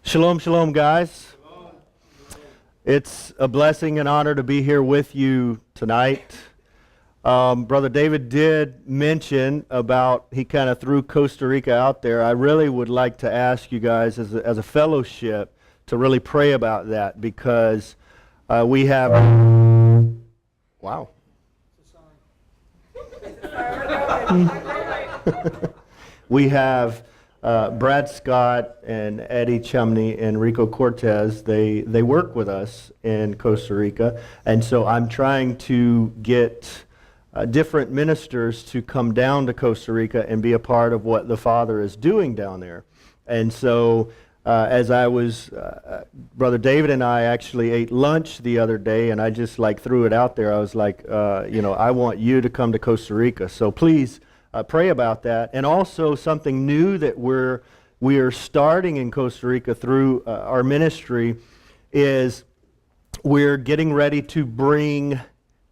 Shalom, shalom, guys. It's a blessing and honor to be here with you tonight. Brother David did mention about, he kind of threw Costa Rica out there. I really would like to ask you guys as a fellowship to really pray about that, because we have... Wow. We have Brad Scott and Eddie Chumney and Rico Cortez. They work with us in Costa Rica, and so I'm trying to get different ministers to come down to Costa Rica and be a part of what the Father is doing down there. And so as I was, Brother David and I actually ate lunch the other day, and I just threw it out there. I was like, I want you to come to Costa Rica. So please pray about that. And also something new that we are starting in Costa Rica through our ministry is we're getting ready to bring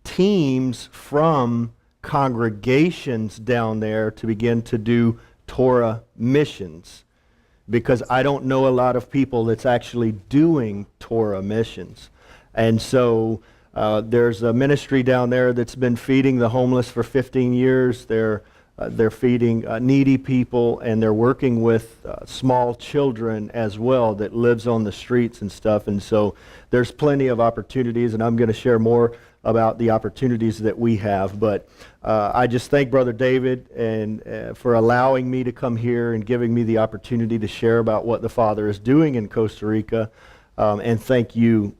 teams from congregations down there to begin to do Torah missions, because I don't know a lot of people that's actually doing Torah missions. And so there's a ministry down there that's been feeding the homeless for 15 years. They're feeding needy people, and they're working with small children as well that lives on the streets and stuff. And so there's plenty of opportunities, and I'm going to share more about the opportunities that we have. But I just thank Brother David and for allowing me to come here and giving me the opportunity to share about what the Father is doing in Costa Rica. And thank you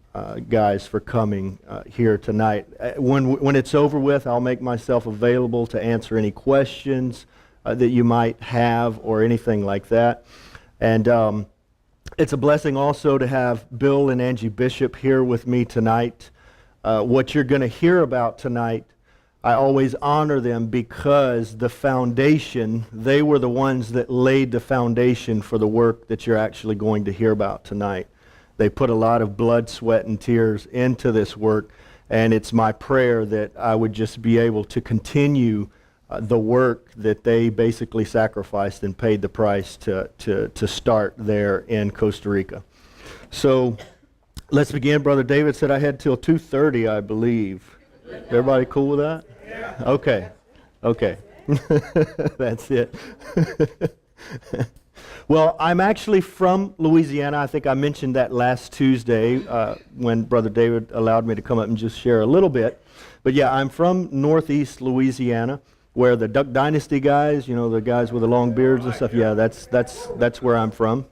guys for coming here tonight. When it's over with, I'll make myself available to answer any questions that you might have or anything like that. And it's a blessing also to have Bill and Angie Bishop here with me tonight. What you're going to hear about tonight, I always honor them because the foundation, they were the ones that laid the foundation for the work that you're actually going to hear about tonight. They put a lot of blood, sweat, and tears into this work, and it's my prayer that I would just be able to continue the work that they basically sacrificed and paid the price to start there in Costa Rica. So let's begin. Brother David said I had till 2:30, I believe. Everybody cool with that? Yeah. Okay. That's it. Well, I'm actually from Louisiana. I think I mentioned that last Tuesday when Brother David allowed me to come up and just share a little bit. But yeah, I'm from Northeast Louisiana, where the Duck Dynasty guys, the guys with the long beards and stuff. Yeah, that's where I'm from.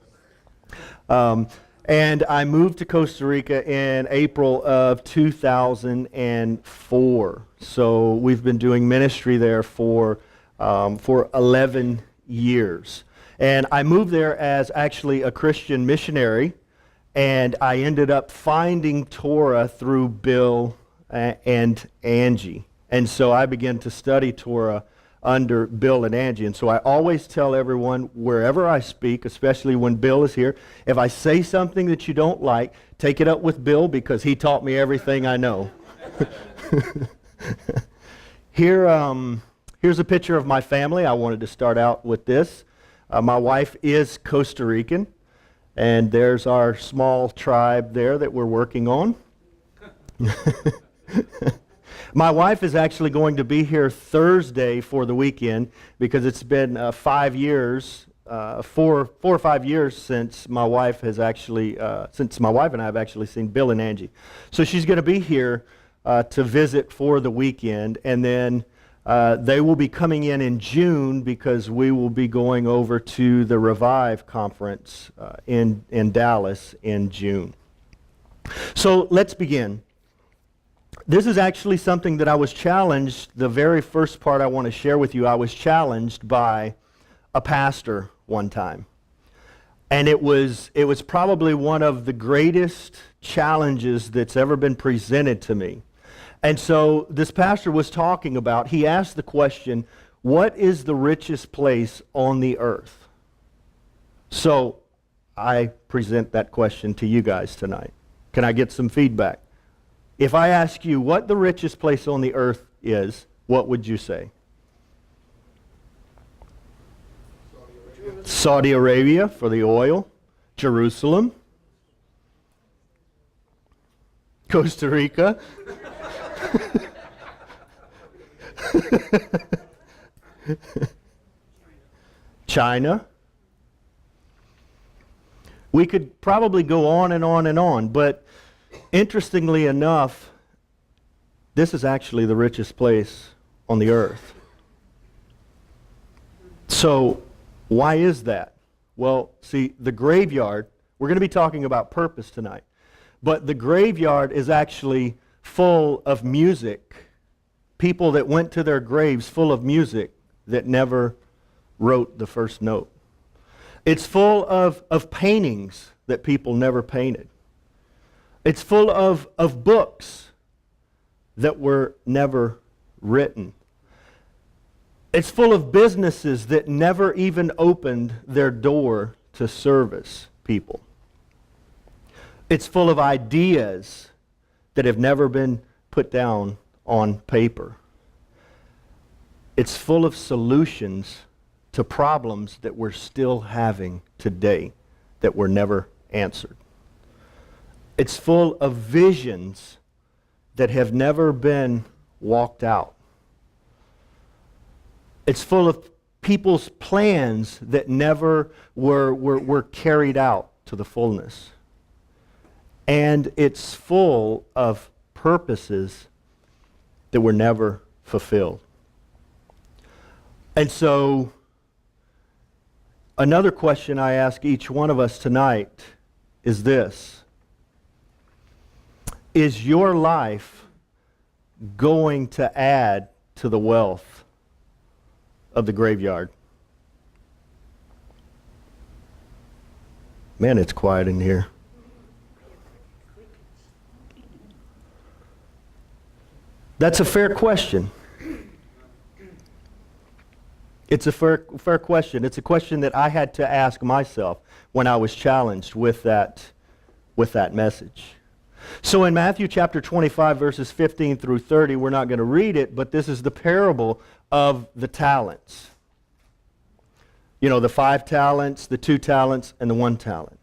And I moved to Costa Rica in April of 2004. So we've been doing ministry there for 11 years. And I moved there as actually a Christian missionary, and I ended up finding Torah through Bill and Angie. And so I began to study Torah under Bill and Angie. And so I always tell everyone, wherever I speak, especially when Bill is here, if I say something that you don't like, take it up with Bill, because he taught me everything I know. Here's a picture of my family. I wanted to start out with this. My wife is Costa Rican, and there's our small tribe there that we're working on. My wife is actually going to be here Thursday for the weekend, because it's been 5 years, 4 or 5 years since my wife and I have actually seen Bill and Angie. So she's going to be here to visit for the weekend, and then they will be coming in June, because we will be going over to the Revive conference in Dallas in June. So let's begin. This is actually something that I was challenged, the very first part I want to share with you, I was challenged by a pastor one time. And it was probably one of the greatest challenges that's ever been presented to me. And so this pastor was talking about, he asked the question, what is the richest place on the earth? So I present that question to you guys tonight. Can I get some feedback? If I ask you what the richest place on the earth is, what would you say? Saudi Arabia for the oil. Jerusalem, Costa Rica, China. We could probably go on and on and on, but interestingly enough, this is actually the richest place on the earth. So, why is that? Well, see, the graveyard, we're going to be talking about purpose tonight, but the graveyard is actually full of music. People that went to their graves full of music that never wrote the first note. It's full of paintings that people never painted. It's full of books that were never written. It's full of businesses that never even opened their door to service people. It's full of ideas that have never been put down on paper. It's full of solutions to problems that we're still having today that were never answered. It's full of visions that have never been walked out. It's full of people's plans that never were carried out to the fullness. And it's full of purposes that were never fulfilled. And so, another question I ask each one of us tonight is this: is your life going to add to the wealth of the graveyard? Man, it's quiet in here. That's a fair question. It's a fair question. It's a question that I had to ask myself when I was challenged with that message. So in Matthew chapter 25, verses 15 through 30, we're not going to read it, but this is the parable of the talents. You know, the 5 talents, the 2 talents, and the 1 talent.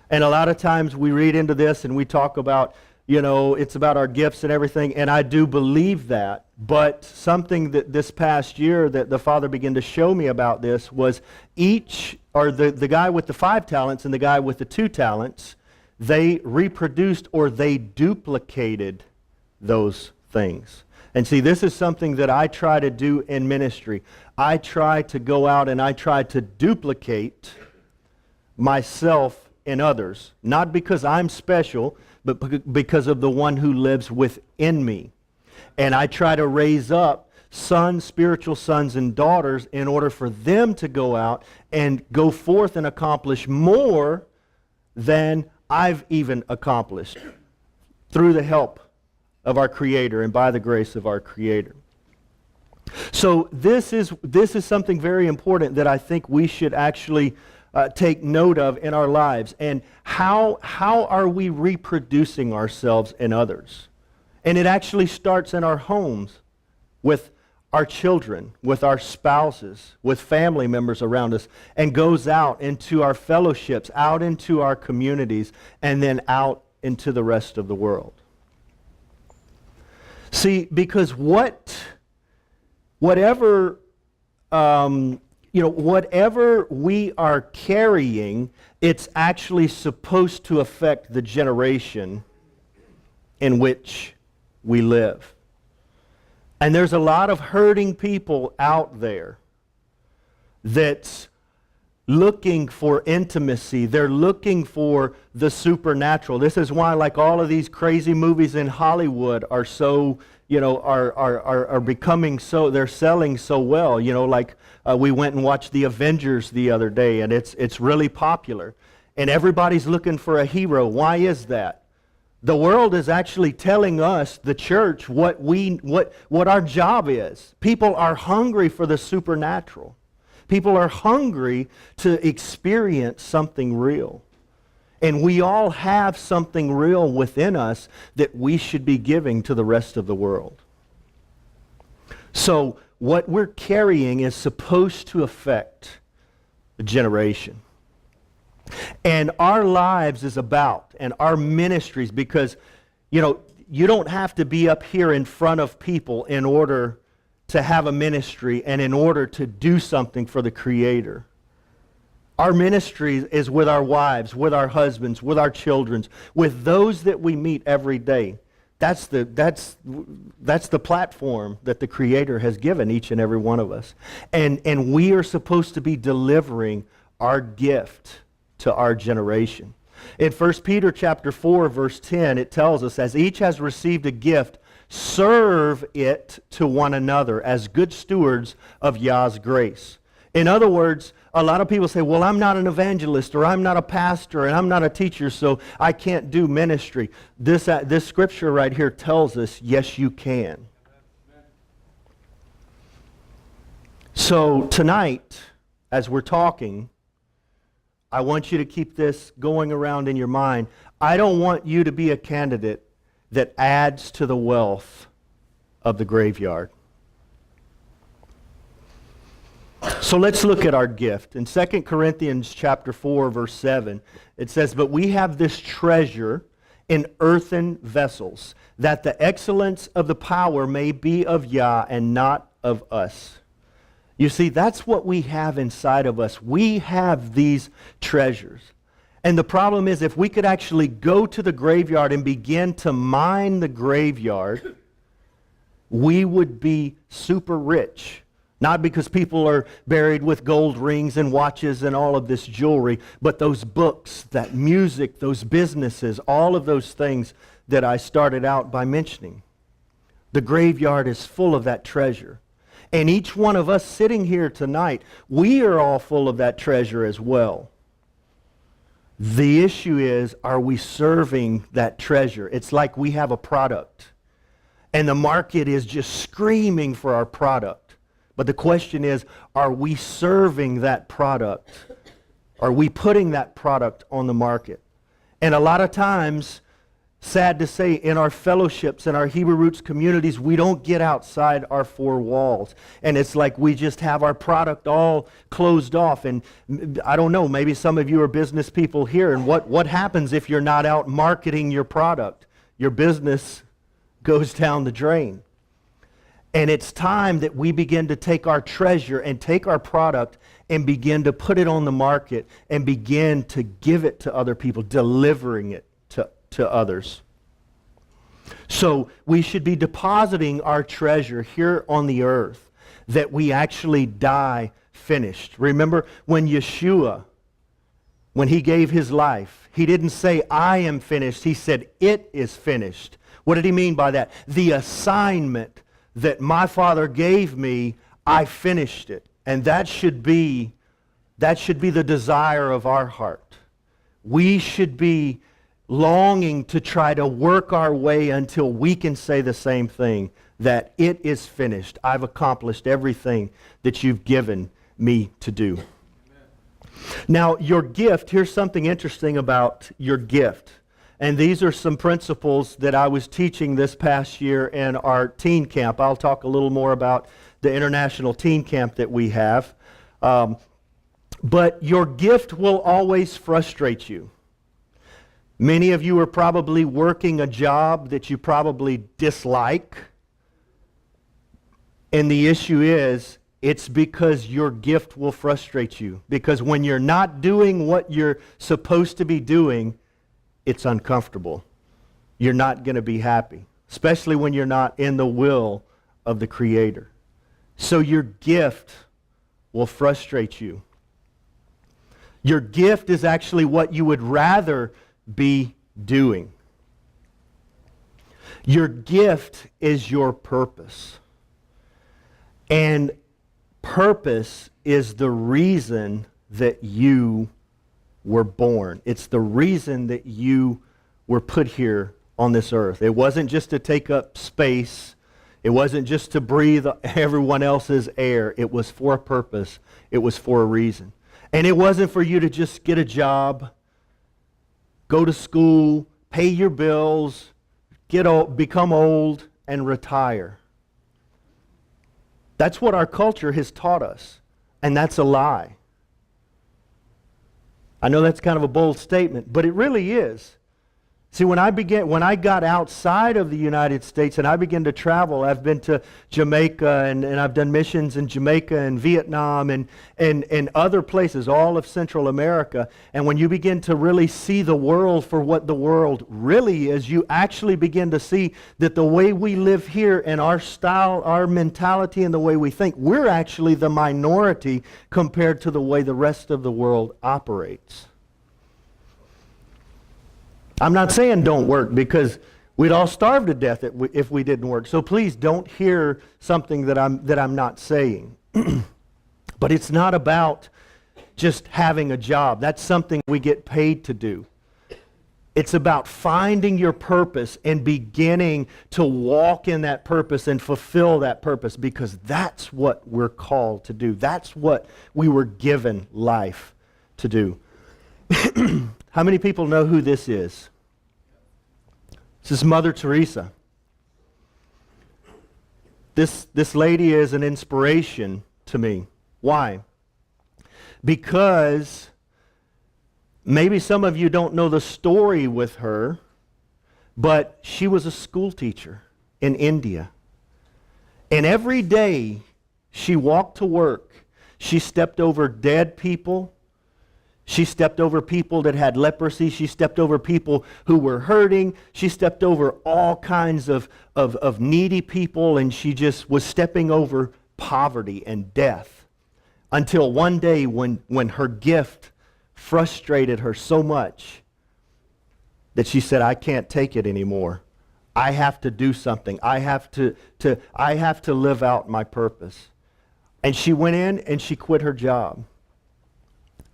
And a lot of times we read into this and we talk about, you know, it's about our gifts and everything, and I do believe that. But something that this past year that the Father began to show me about this was the guy with the 5 talents and the guy with the 2 talents, they reproduced or they duplicated those things. And see, this is something that I try to do in ministry. I try to go out and I try to duplicate myself in others, not because I'm special, but because of the one who lives within me. And I try to raise up sons, spiritual sons and daughters, in order for them to go out and go forth and accomplish more than I've even accomplished through the help of our Creator and by the grace of our Creator. So this is something very important that I think we should actually take note of in our lives. And how are we reproducing ourselves in others? And it actually starts in our homes with our children, with our spouses, with family members around us, and goes out into our fellowships, out into our communities, and then out into the rest of the world. See, because whatever we are carrying, it's actually supposed to affect the generation in which we live. And there's a lot of hurting people out there that's looking for intimacy. They're looking for the supernatural. This is why, like, all of these crazy movies in Hollywood are so, are becoming so, they're selling so well. You know, like we went and watched The Avengers the other day, and it's really popular. And everybody's looking for a hero. Why is that? The world is actually telling us, the church, what our job is. People are hungry for the supernatural. People are hungry to experience something real. And we all have something real within us that we should be giving to the rest of the world. So what we're carrying is supposed to affect a generation. And our lives is about, and our ministries, because, you don't have to be up here in front of people in order to have a ministry and in order to do something for the Creator. Our ministry is with our wives, with our husbands, with our children, with those that we meet every day. That's the platform that the Creator has given each and every one of us. And we are supposed to be delivering our gift to our generation. In 1 Peter chapter 4, verse 10, it tells us, as each has received a gift, serve it to one another as good stewards of Yah's grace. In other words, a lot of people say, well, I'm not an evangelist, or I'm not a pastor, and I'm not a teacher, so I can't do ministry. This scripture right here tells us, yes, you can. So tonight, as we're talking, I want you to keep this going around in your mind. I don't want you to be a candidate that adds to the wealth of the graveyard. So let's look at our gift. In 2 Corinthians chapter 4, verse 7, it says, but we have this treasure in earthen vessels, that the excellence of the power may be of Yah and not of us. You see, that's what we have inside of us. We have these treasures. And the problem is, if we could actually go to the graveyard and begin to mine the graveyard, we would be super rich. Not because people are buried with gold rings and watches and all of this jewelry, but those books, that music, those businesses, all of those things that I started out by mentioning. The graveyard is full of that treasure. And each one of us sitting here tonight, we are all full of that treasure as well. The issue is, are we serving that treasure? It's like we have a product, and the market is just screaming for our product. But the question is, are we serving that product? Are we putting that product on the market? And a lot of times, sad to say, in our fellowships, in our Hebrew Roots communities, we don't get outside our four walls. And it's like we just have our product all closed off. And I don't know, maybe some of you are business people here. And what happens if you're not out marketing your product? Your business goes down the drain. And it's time that we begin to take our treasure and take our product and begin to put it on the market and begin to give it to other people, delivering it to others. So we should be depositing our treasure here on the earth, that we actually die finished. Remember when Yeshua, when he gave his life, he didn't say, I am finished. He said, it is finished. What did he mean by that? The assignment that my Father gave me, I finished it. And that should be the desire of our heart. We should be longing to try to work our way until we can say the same thing, that it is finished. I've accomplished everything that you've given me to do. Amen. Now, your gift, here's something interesting about your gift. And these are some principles that I was teaching this past year in our teen camp. I'll talk a little more about the international teen camp that we have. But your gift will always frustrate you. Many of you are probably working a job that you probably dislike. And the issue is, it's because your gift will frustrate you. Because when you're not doing what you're supposed to be doing, it's uncomfortable. You're not going to be happy, especially when you're not in the will of the Creator. So your gift will frustrate you. Your gift is actually what you would rather be doing. Your gift is your purpose. And purpose is the reason that you were born. It's the reason that you were put here on this earth. It wasn't just to take up space. It wasn't just to breathe everyone else's air. It was for a purpose. It was for a reason. And it wasn't for you to just get a job, go to school, pay your bills, become old, and retire. That's what our culture has taught us, and that's a lie. I know that's kind of a bold statement, but it really is. See, when I got outside of the United States and I began to travel, I've been to Jamaica and I've done missions in Jamaica and Vietnam and other places, all of Central America. And when you begin to really see the world for what the world really is, you actually begin to see that the way we live here and our style, our mentality and the way we think, we're actually the minority compared to the way the rest of the world operates. I'm not saying don't work, because we'd all starve to death if we didn't work. So please don't hear something that I'm not saying. But it's not about just having a job. That's something we get paid to do. It's about finding your purpose and beginning to walk in that purpose and fulfill that purpose, because that's what we're called to do. That's what we were given life to do. How many people know who this is? This is Mother Teresa. This lady is an inspiration to me. Why? Because maybe some of you don't know the story with her, but she was a school teacher in India. And every day she walked to work, she stepped over dead people. She stepped over people that had leprosy. She stepped over people who were hurting. She stepped over all kinds of needy people, and she just was stepping over poverty and death. Until one day when her gift frustrated her so much that she said, I can't take it anymore. I have to do something. I have to live out my purpose. And she went in and she quit her job.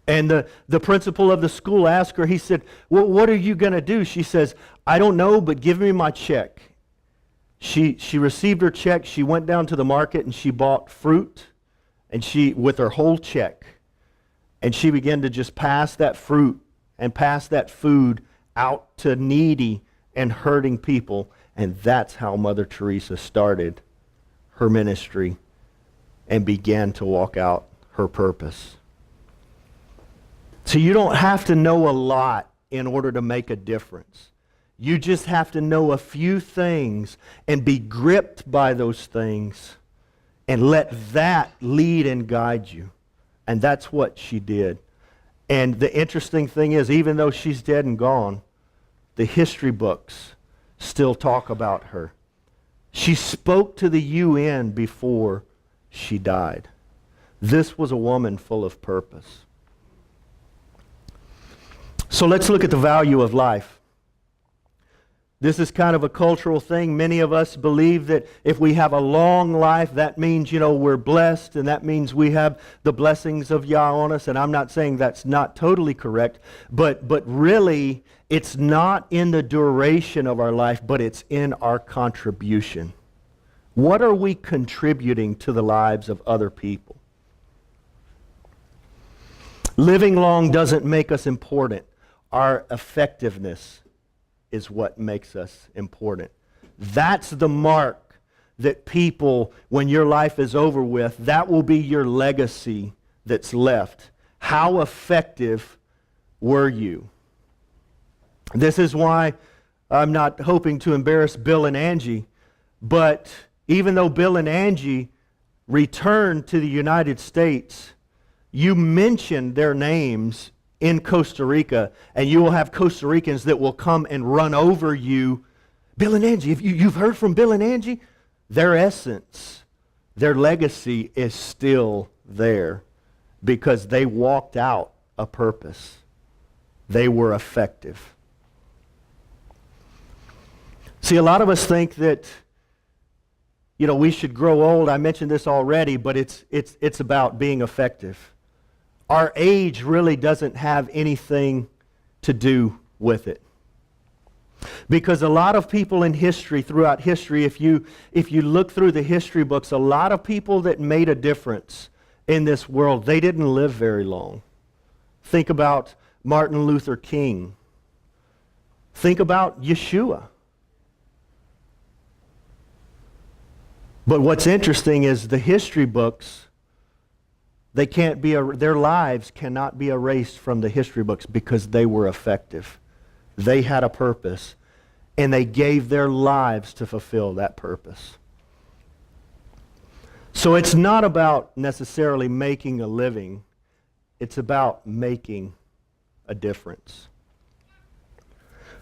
And the principal of the school asked her, he said, well, what are you going to do? She says, I don't know, but give me my check. She received her check. She went down to the market and she bought fruit, and with her whole check. And she began to just pass that fruit and pass that food out to needy and hurting people. And that's how Mother Teresa started her ministry and began to walk out her purpose. So you don't have to know a lot in order to make a difference. You just have to know a few things and be gripped by those things and let that lead and guide you. And that's what she did. And the interesting thing is, even though she's dead and gone, the history books still talk about her. She spoke to the UN before she died. This was a woman full of purpose. So let's look at the value of life. This is kind of a cultural thing. Many of us believe that if we have a long life, that means, we're blessed, and that means we have the blessings of Yah on us. And I'm not saying that's not totally correct, but really, it's not in the duration of our life, but it's in our contribution. What are we contributing to the lives of other people? Living long doesn't make us important. Our effectiveness is what makes us important. That's the mark that people, when your life is over with, that will be your legacy that's left. How effective were you? This is why I'm not hoping to embarrass Bill and Angie, but even though Bill and Angie returned to the United States, you mentioned their names in Costa Rica, and you will have Costa Ricans that will come and run over you. Bill and Angie, if you've heard from Bill and Angie, their essence, their legacy is still there because they walked out a purpose. They were effective. See, a lot of us think that we should grow old. I mentioned this already, but it's about being effective. Our age really doesn't have anything to do with it. Because a lot of people in history, throughout history, if you look through the history books, a lot of people that made a difference in this world, they didn't live very long. Think about Martin Luther King. Think about Yeshua. But what's interesting is the history books Their lives cannot be erased from the history books because they were effective. They had a purpose, and they gave their lives to fulfill that purpose. So it's not about necessarily making a living. It's about making a difference.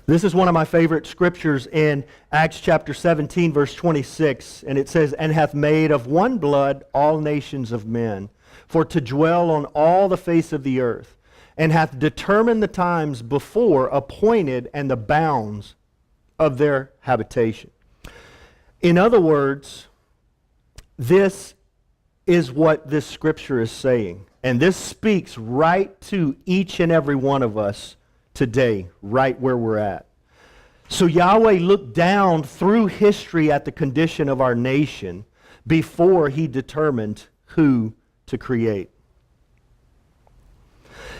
This is one of my favorite scriptures in Acts chapter 17, verse 26, and it says, "And hath made of one blood all nations of men, for to dwell on all the face of the earth, and hath determined the times before appointed and the bounds of their habitation." In other words, this is what this scripture is saying. And this speaks right to each and every one of us today, right where we're at. So Yahweh looked down through history at the condition of our nation before He determined who to create.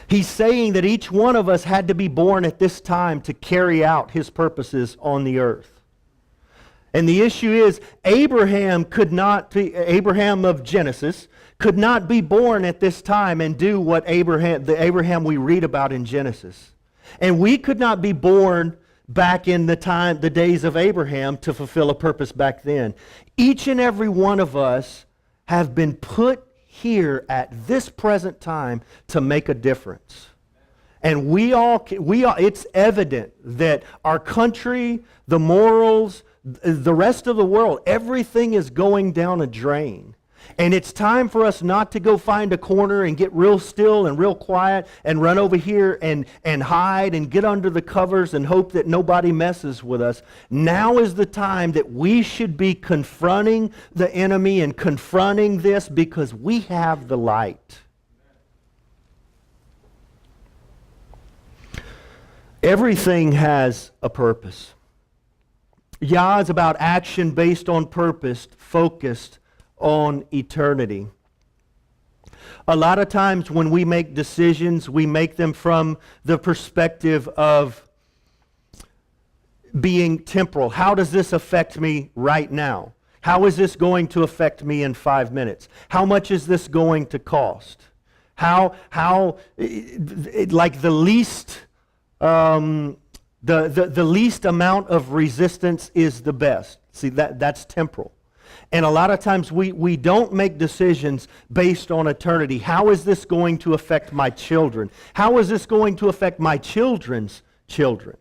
He's saying that each one of us had to be born at this time to carry out His purposes on the earth. And the issue is, Abraham of Genesis could not be born at this time and do what the Abraham we read about in Genesis. And we could not be born back in the days of Abraham to fulfill a purpose back then. Each and every one of us have been put here at this present time to make a difference. And it's evident that our country, the morals, the rest of the world, everything is going down a drain. And it's time for us not to go find a corner and get real still and real quiet and run over here and hide and get under the covers and hope that nobody messes with us. Now is the time that we should be confronting the enemy and confronting this because we have the light. Everything has a purpose. Yah is about action based on purpose, focused on eternity. A lot of times when we make decisions, we make them from the perspective of being temporal. How does this affect me right now? How is this going to affect me in 5 minutes? How much is this going to cost? Like the least the least amount of resistance is the best. See, that's temporal. And a lot of times we don't make decisions based on eternity. How is this going to affect my children? How is this going to affect my children's children?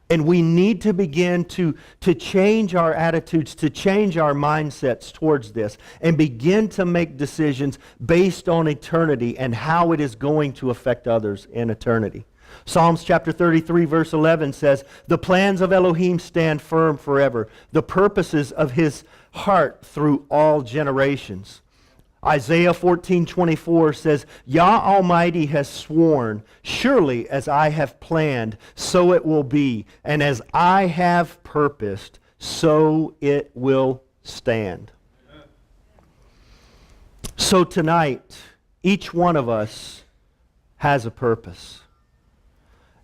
And we need to begin to change our attitudes, to change our mindsets towards this, and begin to make decisions based on eternity and how it is going to affect others in eternity. Psalms chapter 33 verse 11 says, "The plans of Elohim stand firm forever, the purposes of His heart through all generations." Isaiah 14:24 says, "Yah Almighty has sworn, surely as I have planned, so it will be, and as I have purposed, so it will stand." Amen. So tonight, each one of us has a purpose.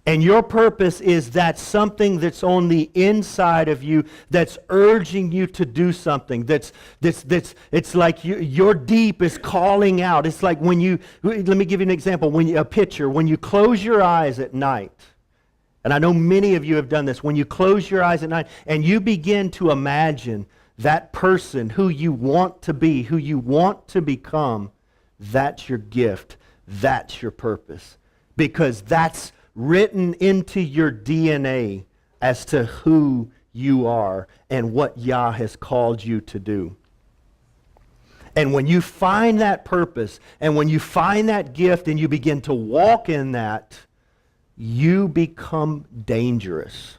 And your purpose is that something that's on the inside of you that's urging you to do something. It's like your deep is calling out. It's like when let me give you an example. When you close your eyes at night, and I know many of you have done this, when you close your eyes at night and you begin to imagine that person who you want to be, who you want to become, that's your gift. That's your purpose. Because that's written into your DNA as to who you are and what Yah has called you to do. And when you find that purpose and when you find that gift and you begin to walk in that, you become dangerous.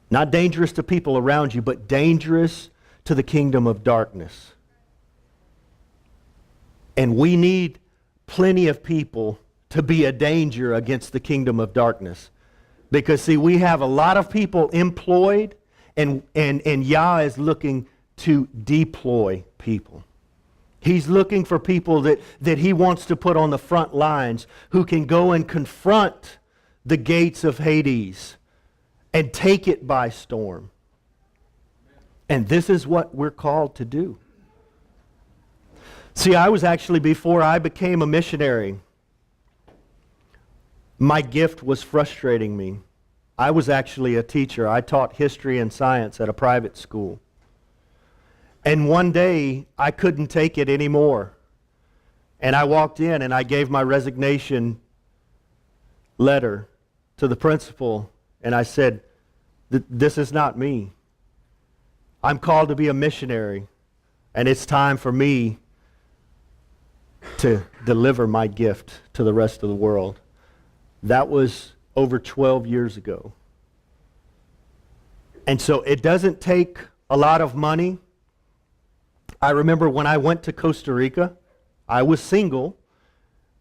Not dangerous to people around you, but dangerous to the kingdom of darkness. And we need plenty of people to be a danger against the kingdom of darkness. Because see, we have a lot of people employed, and Yah is looking to deploy people. He's looking for people that He wants to put on the front lines who can go and confront the gates of Hades and take it by storm. And this is what we're called to do. See, I was actually, before I became a missionary, my gift was frustrating me. I was actually a teacher. I taught history and science at a private school. And one day, I couldn't take it anymore. And I walked in and I gave my resignation letter to the principal, and I said, this is not me. I'm called to be a missionary, and it's time for me to deliver my gift to the rest of the world. That was over 12 years ago. And so it doesn't take a lot of money. I remember when I went to Costa Rica, I was single,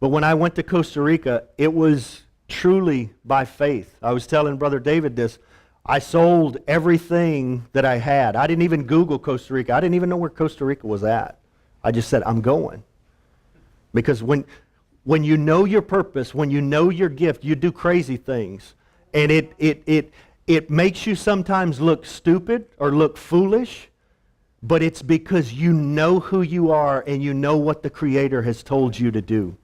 but when I went to Costa Rica, it was truly by faith. I was telling Brother David this. I sold everything that I had. I didn't even Google Costa Rica. I didn't even know where Costa Rica was at. I just said, I'm going. Because when you know your purpose, when you know your gift, you do crazy things. And it makes you sometimes look stupid or look foolish, but it's because you know who you are and you know what the Creator has told you to do.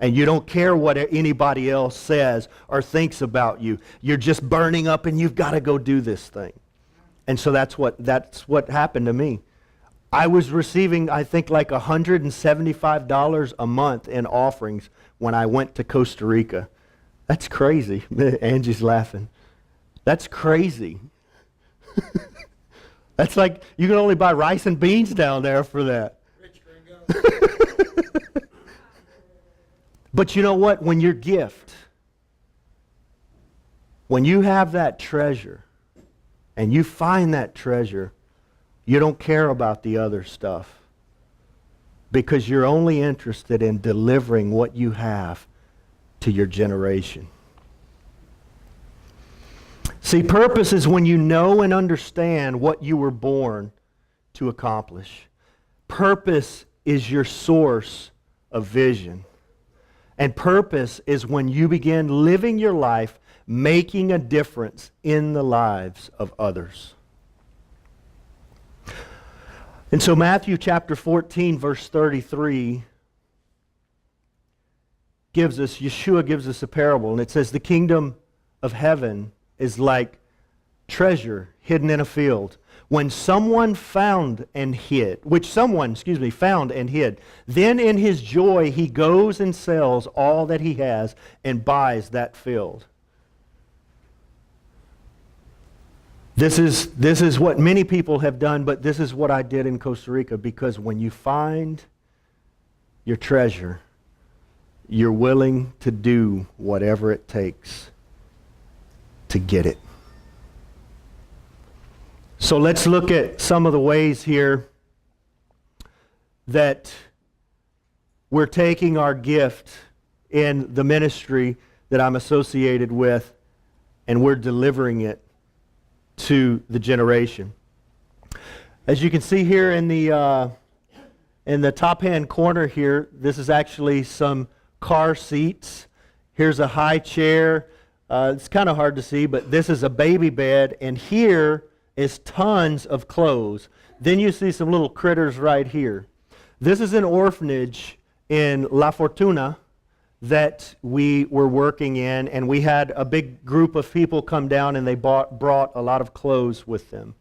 And you don't care what anybody else says or thinks about you. You're just burning up and you've got to go do this thing. And so that's what happened to me. I was receiving, I think, like $175 a month in offerings when I went to Costa Rica. That's crazy. Angie's laughing. That's crazy. That's like, you can only buy rice and beans down there for that. Rich gringo. But you know what? When your gift, when you have that treasure, and you find that treasure, you don't care about the other stuff. Because you're only interested in delivering what you have to your generation. See, purpose is when you know and understand what you were born to accomplish. Purpose is your source of vision. And purpose is when you begin living your life making a difference in the lives of others. And so Matthew chapter 14, verse 33 Yeshua gives us a parable, and it says, the kingdom of heaven is like treasure hidden in a field. When someone found and hid, then in his joy he goes and sells all that he has and buys that field. This is what many people have done, but this is what I did in Costa Rica, because when you find your treasure, you're willing to do whatever it takes to get it. So let's look at some of the ways here that we're taking our gift in the ministry that I'm associated with, and we're delivering it to the generation. As you can see here in the top hand corner here, this is actually some car seats. Here's a high chair. It's kind of hard to see, but this is a baby bed, and here is tons of clothes. Then you see some little critters right here. This is an orphanage in La Fortuna that we were working in, and we had a big group of people come down, and they brought a lot of clothes with them.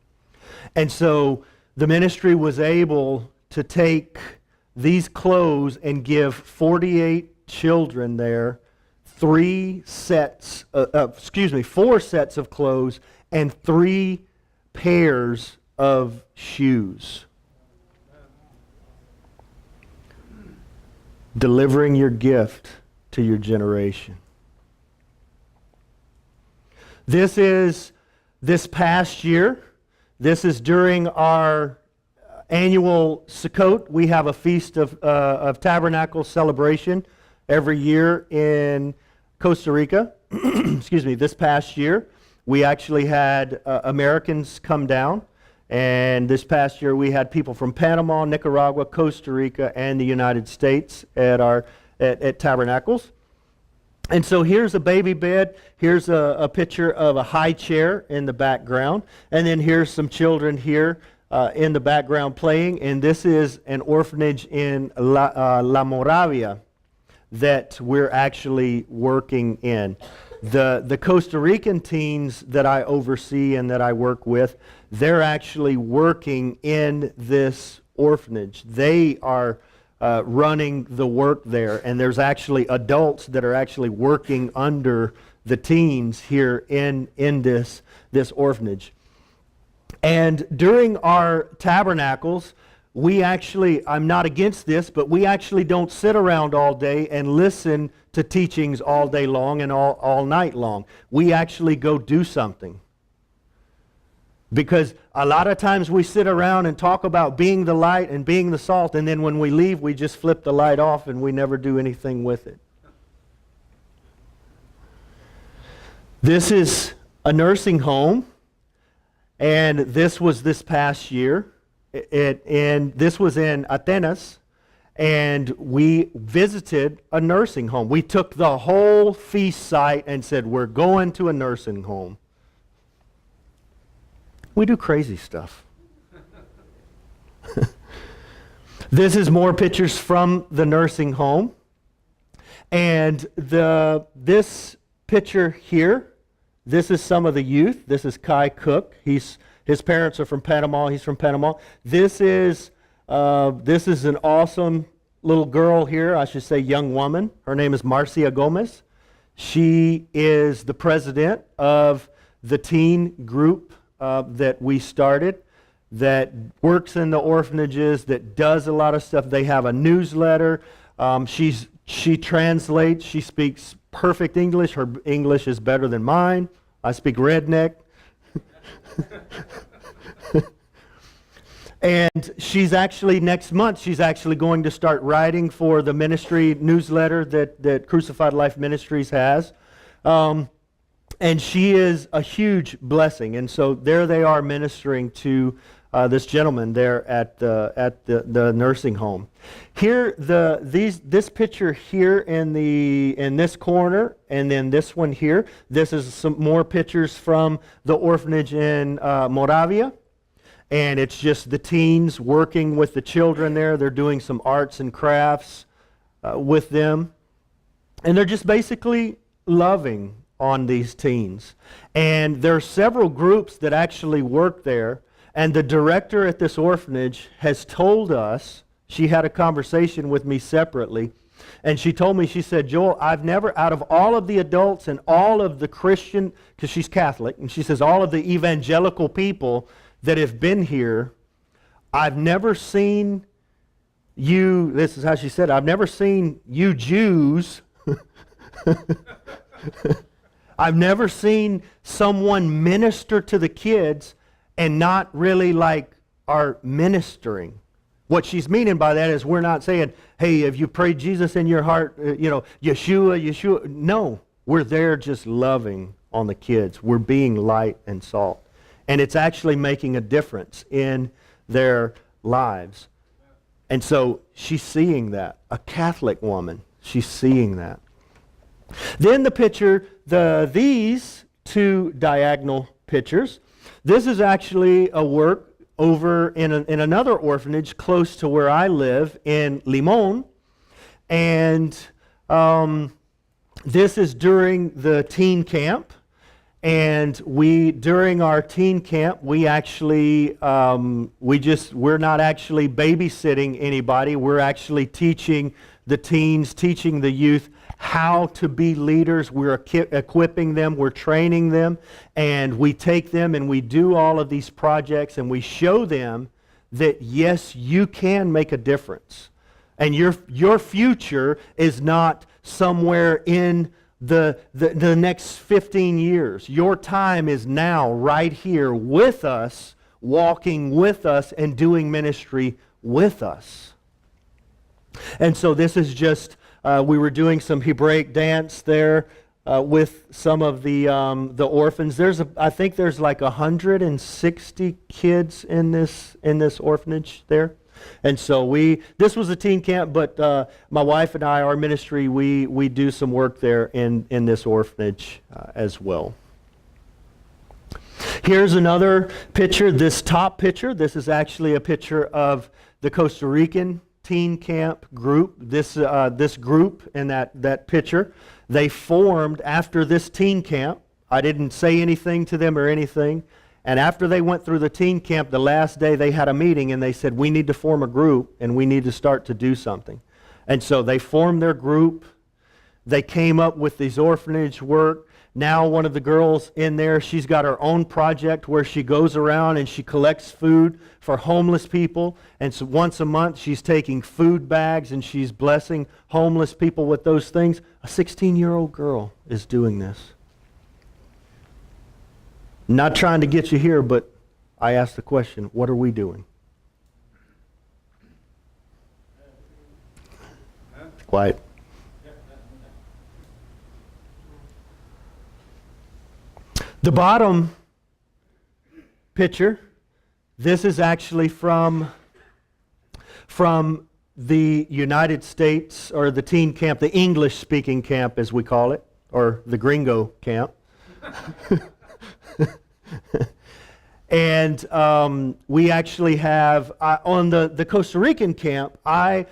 And so the ministry was able to take these clothes and give 48 children there 4 sets of clothes and 3 pairs of shoes. Delivering your gift to your generation. This is this past year. This is during our annual Sukkot. We have a Feast of Tabernacles celebration every year in Costa Rica. This past year, we actually had Americans come down, and this past year we had people from Panama, Nicaragua, Costa Rica, and the United States at Tabernacles. And so here's a baby bed, here's a picture of a high chair in the background, and then here's some children here in the background playing, and this is an orphanage in La Moravia that we're actually working in. The Costa Rican teens that I oversee and that I work with, they're actually working in this orphanage. They are running the work there, and there's actually adults that are actually working under the teens here in this orphanage. And during our tabernacles, we actually, I'm not against this, but we actually don't sit around all day and listen to teachings all day long and all night long. We actually go do something. Because a lot of times we sit around and talk about being the light and being the salt, and then when we leave, we just flip the light off and we never do anything with it. This is a nursing home, and this was this past year. And this was in Atenas, and we visited a nursing home. We took the whole feast site and said, we're going to a nursing home. We do crazy stuff. This is more pictures from the nursing home. And this picture here, this is some of the youth. This is Kai Cook. His parents are from Panama. He's from Panama. This is an awesome little girl here. I should say young woman. Her name is Marcia Gomez. She is the president of the teen group that we started, that works in the orphanages, that does a lot of stuff. They have a newsletter. She translates. She speaks perfect English. Her English is better than mine. I speak redneck. And she's actually, next month, she's actually going to start writing for the ministry newsletter that Crucified Life Ministries has. And she is a huge blessing. And so there they are ministering to this gentleman there at the nursing home. Here, this picture here in this corner, and then this one here. This is some more pictures from the orphanage in Moravia, and it's just the teens working with the children there. They're doing some arts and crafts with them, and they're just basically loving on these teens. And there are several groups that actually work there. And the director at this orphanage has told us, she had a conversation with me separately, and she told me, she said, Joel, I've never, out of all of the adults and all of the Christian, because she's Catholic, and she says all of the evangelical people that have been here, I've never seen you, this is how she said, I've never seen you Jews, I've never seen someone minister to the kids and not really like are ministering. What she's meaning by that is we're not saying, hey, have you prayed Jesus in your heart, Yeshua. No, we're there just loving on the kids. We're being light and salt. And it's actually making a difference in their lives. And so she's seeing that. A Catholic woman, she's seeing that. Then the picture, these two diagonal pictures, this is actually a work over in another orphanage close to where I live in Limon. And this is during the teen camp. And during our teen camp, we actually, we're not actually babysitting anybody. We're actually teaching the teens, teaching the youth how to be leaders. We're equipping them, we're training them, and we take them and we do all of these projects and we show them that yes, you can make a difference. And your future is not somewhere in the next 15 years. Your time is now right here with us, walking with us and doing ministry with us. And so this is just, we were doing some Hebraic dance there with some of the orphans. I think there's like 160 kids in this orphanage there. And so this was a teen camp, but my wife and I, our ministry, we do some work there in this orphanage as well. Here's another picture. This top picture, this is actually a picture of the Costa Rican teen camp group. This group in that picture, they formed after this teen camp. I didn't say anything to them or anything. And after they went through the teen camp, the last day they had a meeting and they said, we need to form a group and we need to start to do something. And so they formed their group. They came up with these orphanage work. Now one of the girls in there, she's got her own project where she goes around and she collects food for homeless people. And so once a month she's taking food bags and she's blessing homeless people with those things. A 16-year-old girl is doing this. Not trying to get you here, but I asked the question, what are we doing? Quiet. The bottom picture, this is actually from the United States, or the teen camp, the English-speaking camp as we call it, or the gringo camp. And we actually have, on the Costa Rican camp, I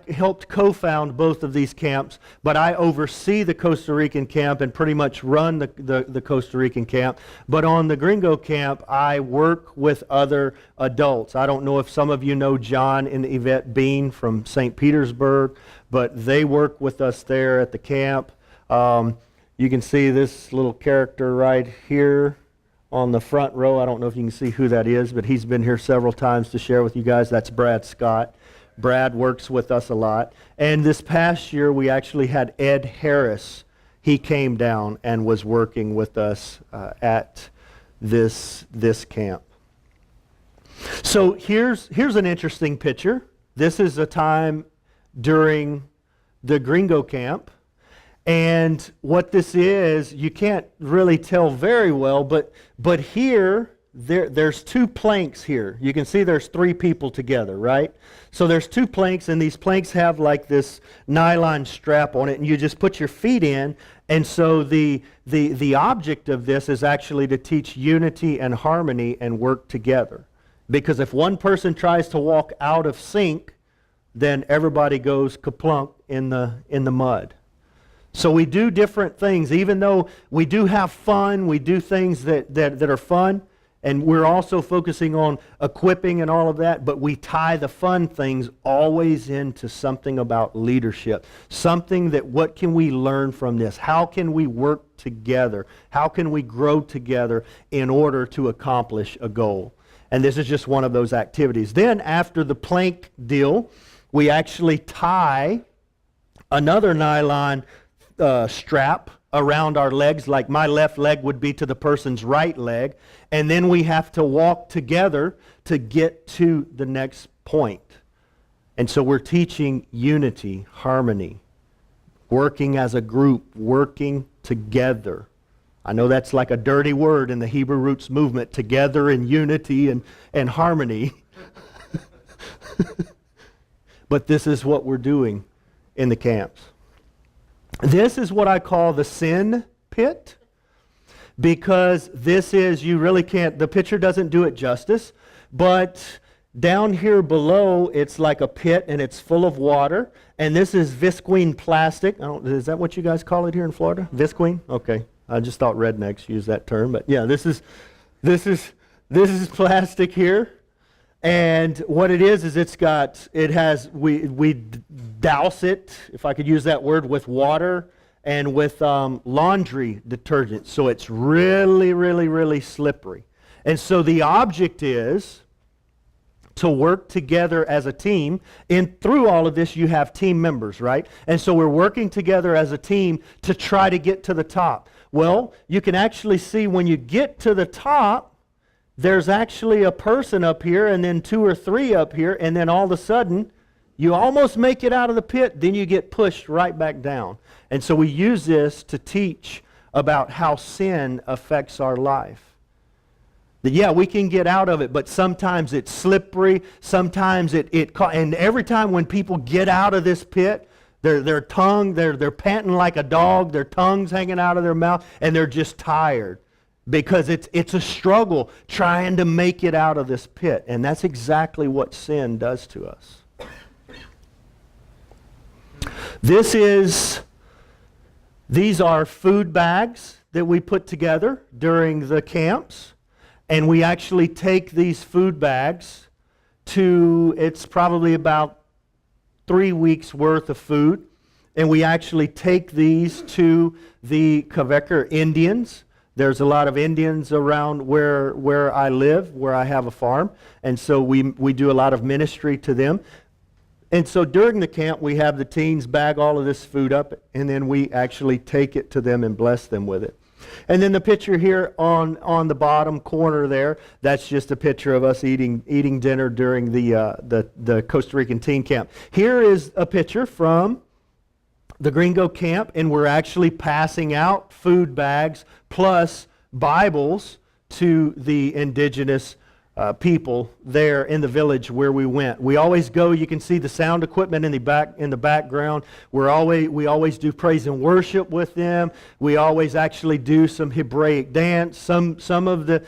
helped co-found both of these camps, but I oversee the Costa Rican camp and pretty much run the Costa Rican camp. But on the Gringo camp, I work with other adults. I don't know if some of you know John and Yvette Bean from St. Petersburg, but they work with us there at the camp. You can see this little character right here on the front row. I don't know if you can see who that is, but he's been here several times to share with you guys. That's Brad Scott. Brad works with us a lot. And this past year, we actually had Ed Harris. He came down and was working with us at this camp. So here's an interesting picture. This is a time during the Gringo camp. And what this is, you can't really tell very well, but here, there's two planks here. You can see there's three people together, right? So there's two planks, and these planks have like this nylon strap on it, and you just put your feet in. And so the object of this is actually to teach unity and harmony and work together. Because if one person tries to walk out of sync, then everybody goes kaplunk in the mud. So we do different things. Even though we do have fun, we do things that are fun, and we're also focusing on equipping and all of that, but we tie the fun things always into something about leadership. Something that, what can we learn from this? How can we work together? How can we grow together in order to accomplish a goal? And this is just one of those activities. Then after the plank deal, we actually tie another nylon strap around our legs, like my left leg would be to the person's right leg, and then we have to walk together to get to the next point. And so we're teaching unity, harmony, working as a group, working together. I know that's like a dirty word in the Hebrew roots movement, together in unity and harmony. But this is what we're doing in the camps. This is what I call the sin pit, because this is, you really can't, the picture doesn't do it justice, but down here below, it's like a pit and it's full of water, and this is visqueen plastic. Is that what you guys call it here in Florida? Visqueen? Okay. I just thought rednecks use that term, but yeah, this is plastic here. And what it is we douse it, if I could use that word, with water and with laundry detergent. So it's really, really, really slippery. And so the object is to work together as a team. And through all of this, you have team members, right? And so we're working together as a team to try to get to the top. Well, you can actually see when you get to the top, there's actually a person up here and then two or three up here, and then all of a sudden you almost make it out of the pit, then you get pushed right back down. And so we use this to teach about how sin affects our life. That yeah, we can get out of it, but sometimes it's slippery, sometimes and every time when people get out of this pit, their tongue, they're panting like a dog, their tongue's hanging out of their mouth, and they're just tired. because it's a struggle trying to make it out of this pit. And that's exactly what sin does to us. These are food bags that we put together during the camps. And we actually take these food bags to, it's probably about 3 weeks worth of food. And we actually take these to the Quebecer Indians. There's a lot of Indians around where I live, where I have a farm. And so we do a lot of ministry to them. And so during the camp, we have the teens bag all of this food up, and then we actually take it to them and bless them with it. And then the picture here on the bottom corner there, that's just a picture of us eating dinner during the Costa Rican teen camp. Here is a picture from the Gringo camp, and we're actually passing out food bags plus Bibles to the indigenous people there in the village where we went. We always go. You can see the sound equipment in the background. We always do praise and worship with them. We always actually do some Hebraic dance. Some of the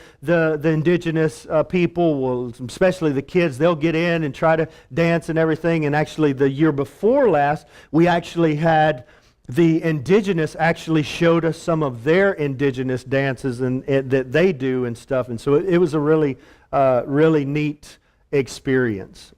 indigenous people will, especially the kids, they'll get in and try to dance and everything. And actually, the year before last, we actually had the indigenous actually showed us some of their indigenous dances and that they do and stuff. And so it was a really neat experience.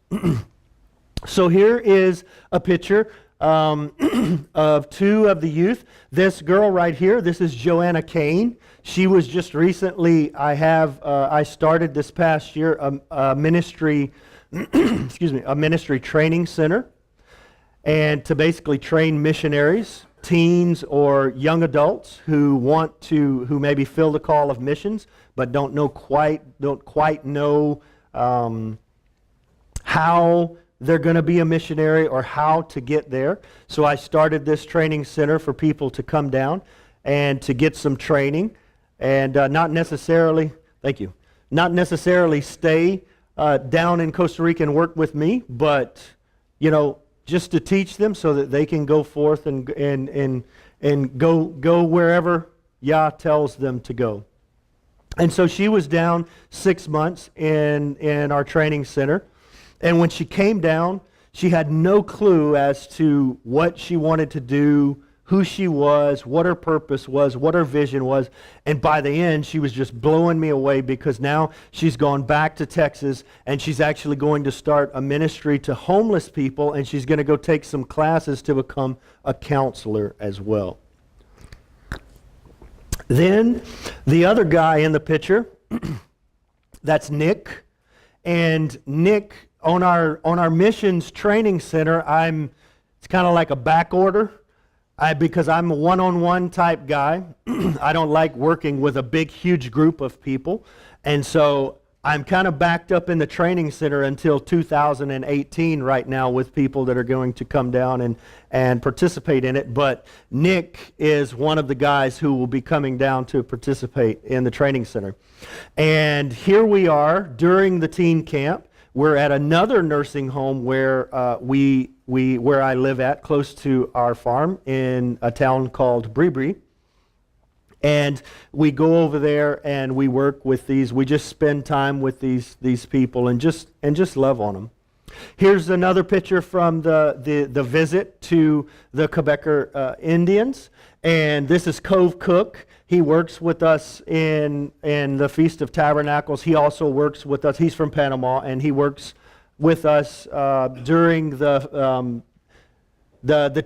So here is a picture of two of the youth. This girl right here, this is Joanna Kane. She was just recently, I started this past year a ministry, a ministry training center, and to basically train missionaries, teens or young adults who maybe feel the call of missions, but don't quite know how they're going to be a missionary or how to get there. So I started this training center for people to come down and to get some training, and not necessarily stay down in Costa Rica and work with me, but just to teach them so that they can go forth and go wherever Yah tells them to go. And so she was down 6 months in our training center. And when she came down, she had no clue as to what she wanted to do, who she was, what her purpose was, what her vision was. And by the end, she was just blowing me away, because now she's gone back to Texas and she's actually going to start a ministry to homeless people, and she's going to go take some classes to become a counselor as well. Then the other guy in the picture, that's Nick. And Nick, on our missions training center, it's kind of like a back order. Because I'm a one-on-one type guy. I don't like working with a big, huge group of people. And so I'm kind of backed up in the training center until 2018 right now with people that are going to come down and participate in it. But Nick is one of the guys who will be coming down to participate in the training center. And here we are during the teen camp. We're at another nursing home where where I live at, close to our farm in a town called Bribri. And we go over there and we work with these. We just spend time with these people and just love on them. Here's another picture from the visit to the Quebecer Indians. And this is Cove Cook. He works with us in the Feast of Tabernacles. He also works with us. He's from Panama, and he works with us during the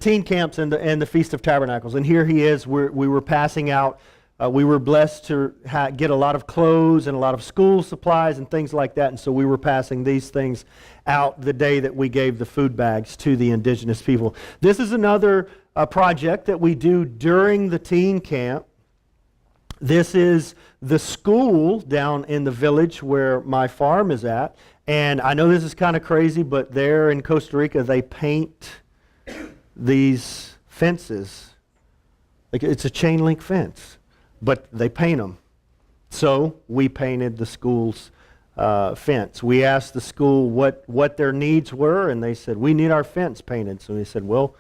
teen camps and the Feast of Tabernacles. And here he is. We were passing out. We were blessed to get a lot of clothes and a lot of school supplies and things like that. And so we were passing these things out the day that we gave the food bags to the indigenous people. This is another project that we do during the teen camp. This is the school down in the village where my farm is at. And I know this is kind of crazy, but there in Costa Rica, they paint these fences. Like, it's a chain link fence, but they paint them. So we painted the school's fence. We asked the school what their needs were, and they said, we need our fence painted. So we said, well,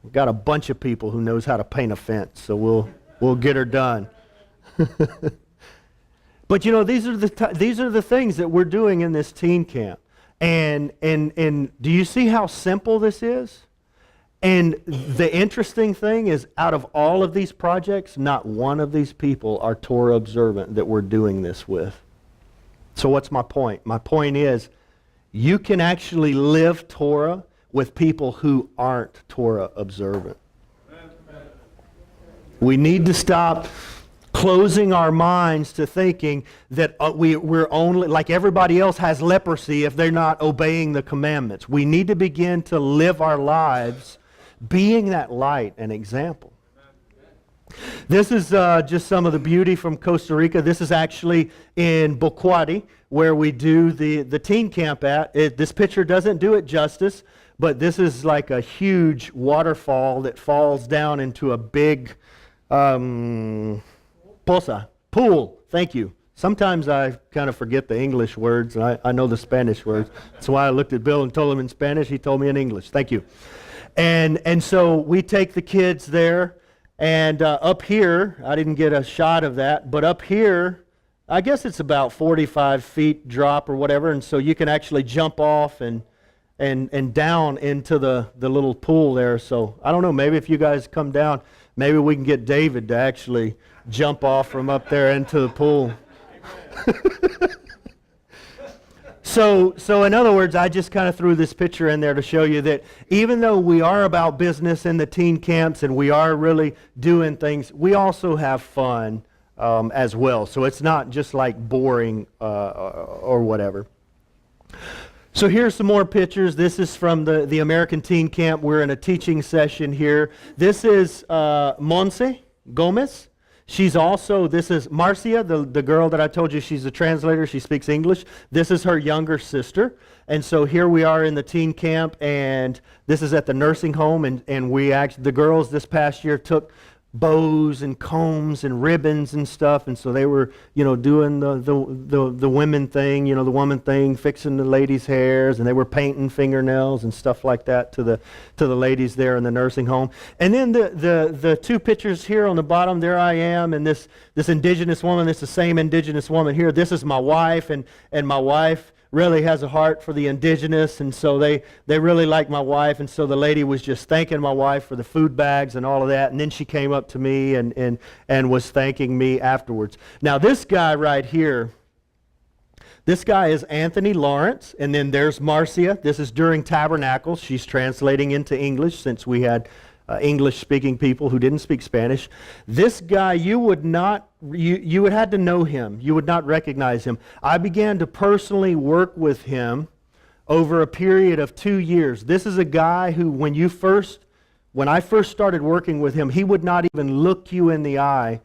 we've got a bunch of people who knows how to paint a fence, so we'll get her done. But you know, these are the things that we're doing in this teen camp. And do you see how simple this is? And the interesting thing is, out of all of these projects, not one of these people are Torah observant that we're doing this with. So what's my point? My point is, you can actually live Torah with people who aren't Torah observant. We need to stop closing our minds to thinking that we're only, like everybody else has leprosy if they're not obeying the commandments. We need to begin to live our lives being that light and example. This is just some of the beauty from Costa Rica. This is actually in Boquete, where we do the teen camp at. This picture doesn't do it justice, but this is like a huge waterfall that falls down into a big pool. Thank you. Sometimes I kind of forget the English words, and I know the Spanish words. That's why I looked at Bill and told him in Spanish. He told me in English. Thank you. And so we take the kids there, and up here, I didn't get a shot of that, but up here, I guess it's about 45 feet drop or whatever, and so you can actually jump off and down into the little pool there. So I don't know, maybe if you guys come down, maybe we can get David to actually jump off from up there into the pool. So in other words, I just kind of threw this picture in there to show you that even though we are about business in the teen camps and we are really doing things, we also have fun as well. So it's not just like boring or whatever. So here's some more pictures. This is from the American Teen Camp. We're in a teaching session here. This is Monse Gomez. This is Marcia, the girl that I told you she's a translator. She speaks English. This is her younger sister. And so here we are in the teen camp, and this is at the nursing home. And the girls this past year took bows and combs and ribbons and stuff, and so they were, doing the women thing, the woman thing, fixing the ladies' hairs, and they were painting fingernails and stuff like that to the ladies there in the nursing home. And then the two pictures here on the bottom, there I am, and this indigenous woman, it's the same indigenous woman here. This is my wife, and my wife really has a heart for the indigenous, and so they really like my wife, and so the lady was just thanking my wife for the food bags and all of that, and then she came up to me and was thanking me afterwards. Now this guy right here, this guy is Anthony Lawrence, and then there's Marcia. This is during Tabernacles. She's translating into English since we had English-speaking people who didn't speak Spanish. This guy, you would had to know him. You would not recognize him. I began to personally work with him over a period of 2 years. This is a guy who, when I first started working with him, he would not even look you in the eye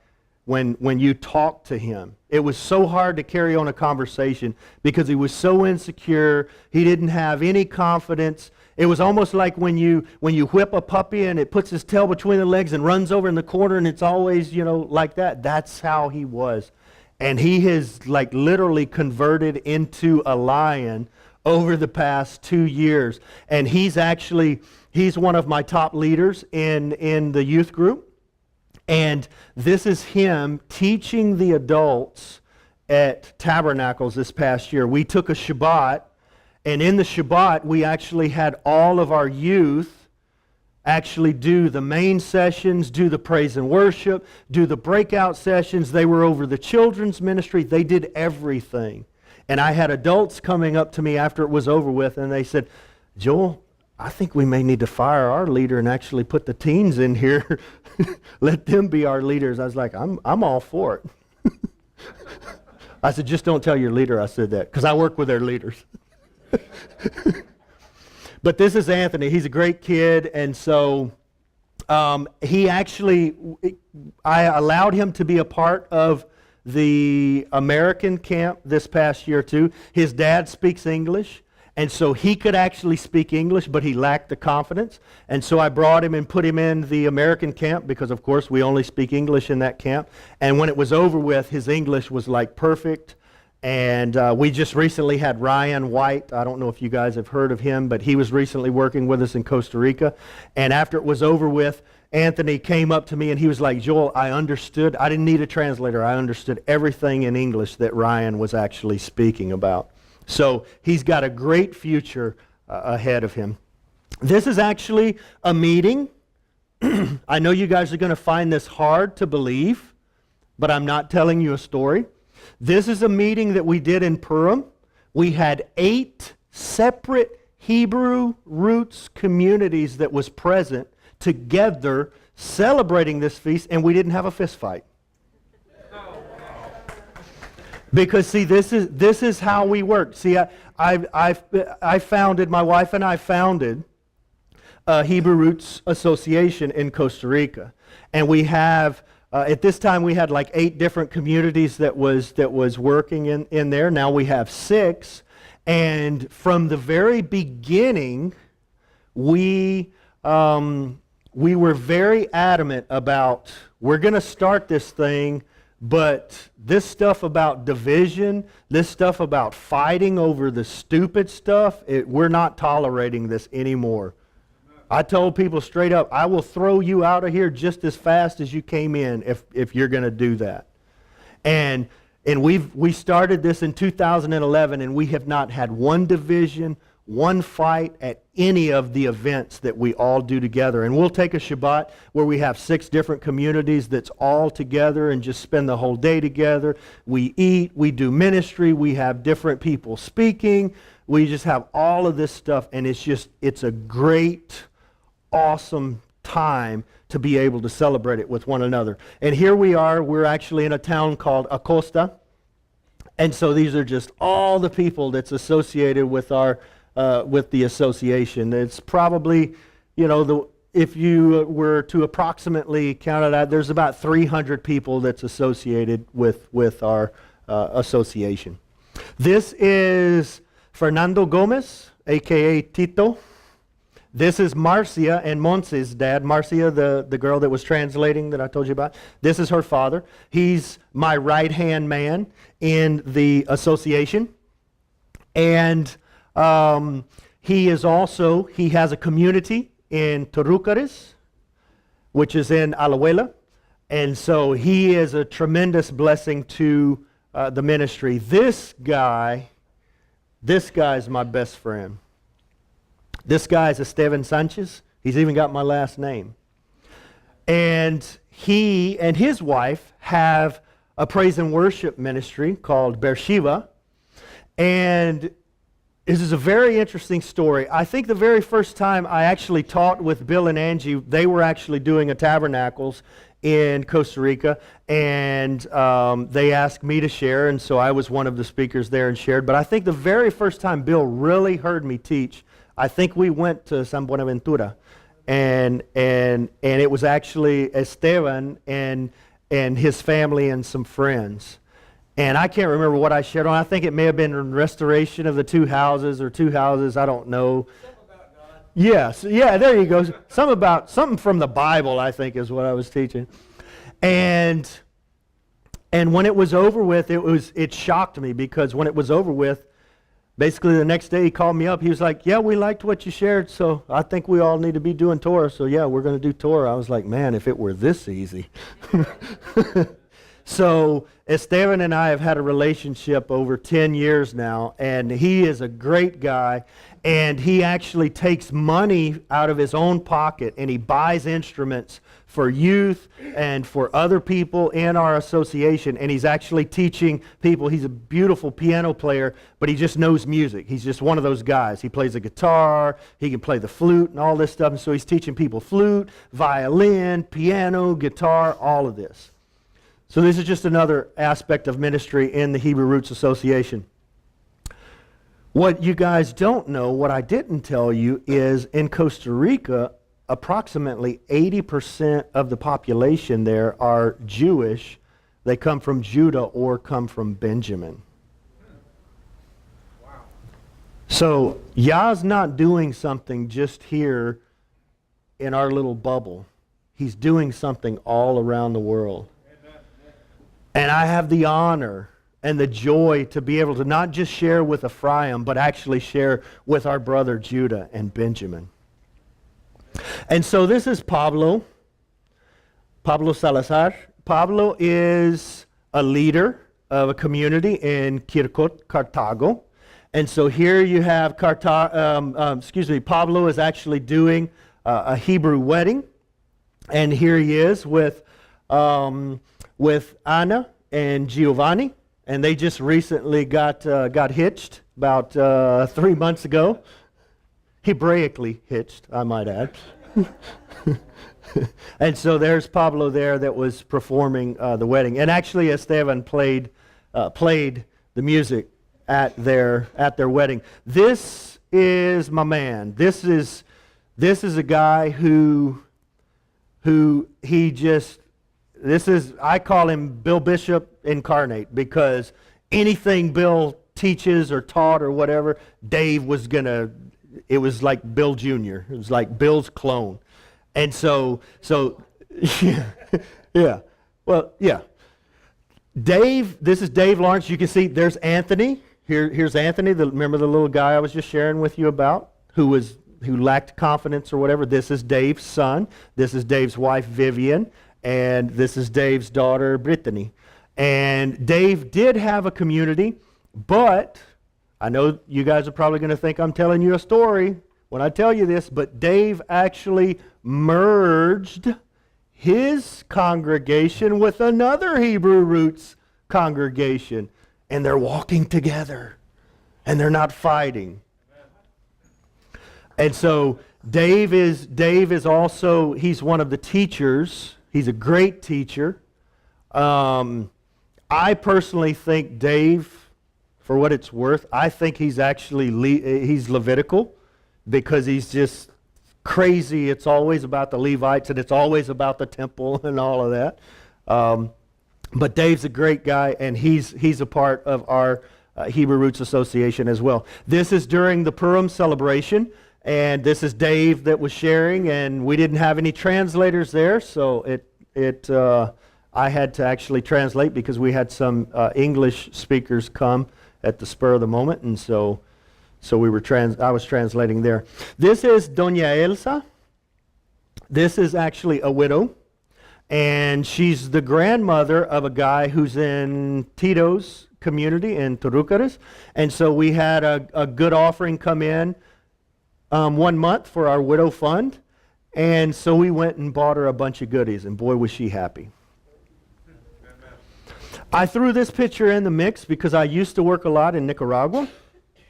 when you talked to him. It was so hard to carry on a conversation because he was so insecure. He didn't have any confidence. It was almost like when you whip a puppy and it puts his tail between the legs and runs over in the corner, and it's always, like that. That's how he was. And he has literally converted into a lion over the past 2 years. And he's one of my top leaders in the youth group. And this is him teaching the adults at Tabernacles this past year. We took a Shabbat, and in the Shabbat, we actually had all of our youth actually do the main sessions, do the praise and worship, do the breakout sessions. They were over the children's ministry. They did everything. And I had adults coming up to me after it was over with, and they said, "Joel, I think we may need to fire our leader and actually put the teens in here. Let them be our leaders." I was like, I'm all for it. I said, "Just don't tell your leader I said that," because I work with their leaders. But this is Anthony. He's a great kid, and so I allowed him to be a part of the American camp this past year too. His dad speaks English, and so he could actually speak English, but he lacked the confidence. And so I brought him and put him in the American camp because, of course, we only speak English in that camp. And when it was over with, his English was like perfect. And we just recently had Ryan White. I don't know if you guys have heard of him, but he was recently working with us in Costa Rica. And after it was over with, Anthony came up to me and he was like, Joel, I understood. I didn't need a translator. I understood everything in English that Ryan was actually speaking about. So he's got a great future ahead of him. This is actually a meeting. I know you guys are going to find this hard to believe, but I'm not telling you a story. This is a meeting that we did in Purim. We had 8 separate Hebrew roots communities that was present together celebrating this feast, and we didn't have a fist fight. Because see, this is how we work. See, I founded, my wife and I founded Hebrew Roots Association in Costa Rica, and we have at this time we had like 8 different communities that was working in there. Now we have 6, and from the very beginning, we were very adamant about we're going to start this thing. But this stuff about division, this stuff about fighting over the stupid stuff, we're not tolerating this anymore. I told people straight up, I will throw you out of here just as fast as you came in if you're going to do that. And we started this in 2011, and we have not had one division, one fight at any of the events that we all do together. And we'll take a Shabbat where we have 6 different communities that's all together and just spend the whole day together. We eat, we do ministry, we have different people speaking. We just have all of this stuff, and it's a great, awesome time to be able to celebrate it with one another. And here we are, we're actually in a town called Acosta. And so these are just all the people that's associated with with the association. It's probably, if you were to approximately count it out, there's about 300 people that's associated with our association. This is Fernando Gomez, a.k.a. Tito. This is Marcia and Monse's dad. Marcia, the girl that was translating that I told you about. This is her father. He's my right-hand man in the association. And he has a community in Torúcares, which is in Alajuela. And so he is a tremendous blessing to the ministry. This guy is my best friend. This guy is Esteban Sanchez. He's even got my last name. And he and his wife have a praise and worship ministry called Beersheba. And this is a very interesting story. I think the very first time I actually taught with Bill and Angie, they were actually doing a tabernacles in Costa Rica, and they asked me to share, and so I was one of the speakers there and shared. But I think the very first time Bill really heard me teach, I think we went to San Buenaventura, and it was actually Esteban and his family and some friends. And I can't remember what I shared on. I think it may have been restoration of the 2 houses or 2 houses. I don't know. Something about God. Yes. Yeah, there you go. Something from the Bible, I think, is what I was teaching. And when it was over with, it shocked me, because when it was over with, basically the next day he called me up. He was like, yeah, we liked what you shared, so I think we all need to be doing Torah. So yeah, we're going to do Torah. I was like, man, if it were this easy. So Esteban and I have had a relationship over 10 years now, and he is a great guy, and he actually takes money out of his own pocket, and he buys instruments for youth and for other people in our association, and he's actually teaching people. He's a beautiful piano player, but he just knows music. He's just one of those guys. He plays a guitar, he can play the flute and all this stuff, and so he's teaching people flute, violin, piano, guitar, all of this. So this is just another aspect of ministry in the Hebrew Roots Association. What you guys don't know, what I didn't tell you, is in Costa Rica, approximately 80% of the population there are Jewish. They come from Judah or come from Benjamin. Wow. So Yah's not doing something just here in our little bubble. He's doing something all around the world. And I have the honor and the joy to be able to not just share with Ephraim, but actually share with our brother Judah and Benjamin. And so this is Pablo Salazar. Pablo is a leader of a community in Cartago. And so here you have Pablo is actually doing a Hebrew wedding. And here he is with Anna and Giovanni. And they just recently got hitched about 3 months ago. Hebraically hitched, I might add. And so there's Pablo there that was performing the wedding. And actually Esteban played the music at their wedding. This is my man. This is a guy who I call him Bill Bishop incarnate, because anything Bill teaches or taught or whatever, Dave was it was like Bill Jr. It was like Bill's clone. And so yeah. Well, yeah. Dave, this is Dave Lawrence. You can see there's Anthony. Here's Anthony, remember the little guy I was just sharing with you about, who lacked confidence or whatever. This is Dave's son. This is Dave's wife, Vivian. And this is Dave's daughter, Brittany. And Dave did have a community, but I know you guys are probably going to think I'm telling you a story when I tell you this, but Dave actually merged his congregation with another Hebrew roots congregation, and they're walking together, and they're not fighting. And so Dave is also, he's one of the teachers. He's a great teacher. I personally think Dave, for what it's worth, I think he's actually he's Levitical, because he's just crazy. It's always about the Levites, and it's always about the temple and all of that. But Dave's a great guy, and he's a part of our Hebrew Roots Association as well. This is during the Purim celebration, and this is Dave that was sharing, and we didn't have any translators there, so I had to actually translate because we had some English speakers come at the spur of the moment, and so I was translating there. This is Doña Elsa. This is actually a widow, and she's the grandmother of a guy who's in Tito's community in Torúcares. And so we had a good offering come in 1 month for our widow fund, and so we went and bought her a bunch of goodies, and boy was she happy. I threw this picture in the mix because I used to work a lot in Nicaragua.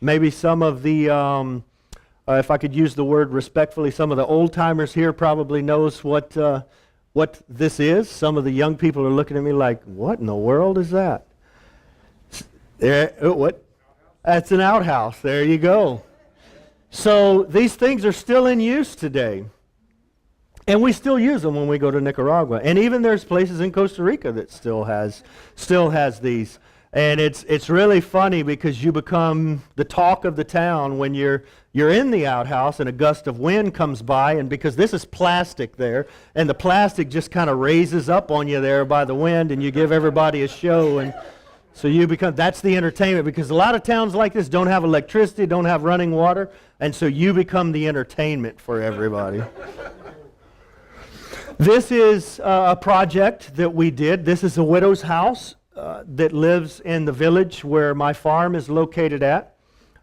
Maybe some of the, if I could use the word respectfully, some of the old-timers here probably knows what this is. Some of the young people are looking at me like, what in the world is that? What? That's an outhouse. There you go. So these things are still in use today. And we still use them when we go to Nicaragua. And even there's places in Costa Rica that still has these. And it's really funny because you become the talk of the town when you're in the outhouse and a gust of wind comes by, and because this is plastic there, and the plastic just kind of raises up on you there by the wind, and you give everybody a show, and so that's the entertainment, because a lot of towns like this don't have electricity, don't have running water, and so you become the entertainment for everybody. This is a project that we did. This is a widow's house that lives in the village where my farm is located at.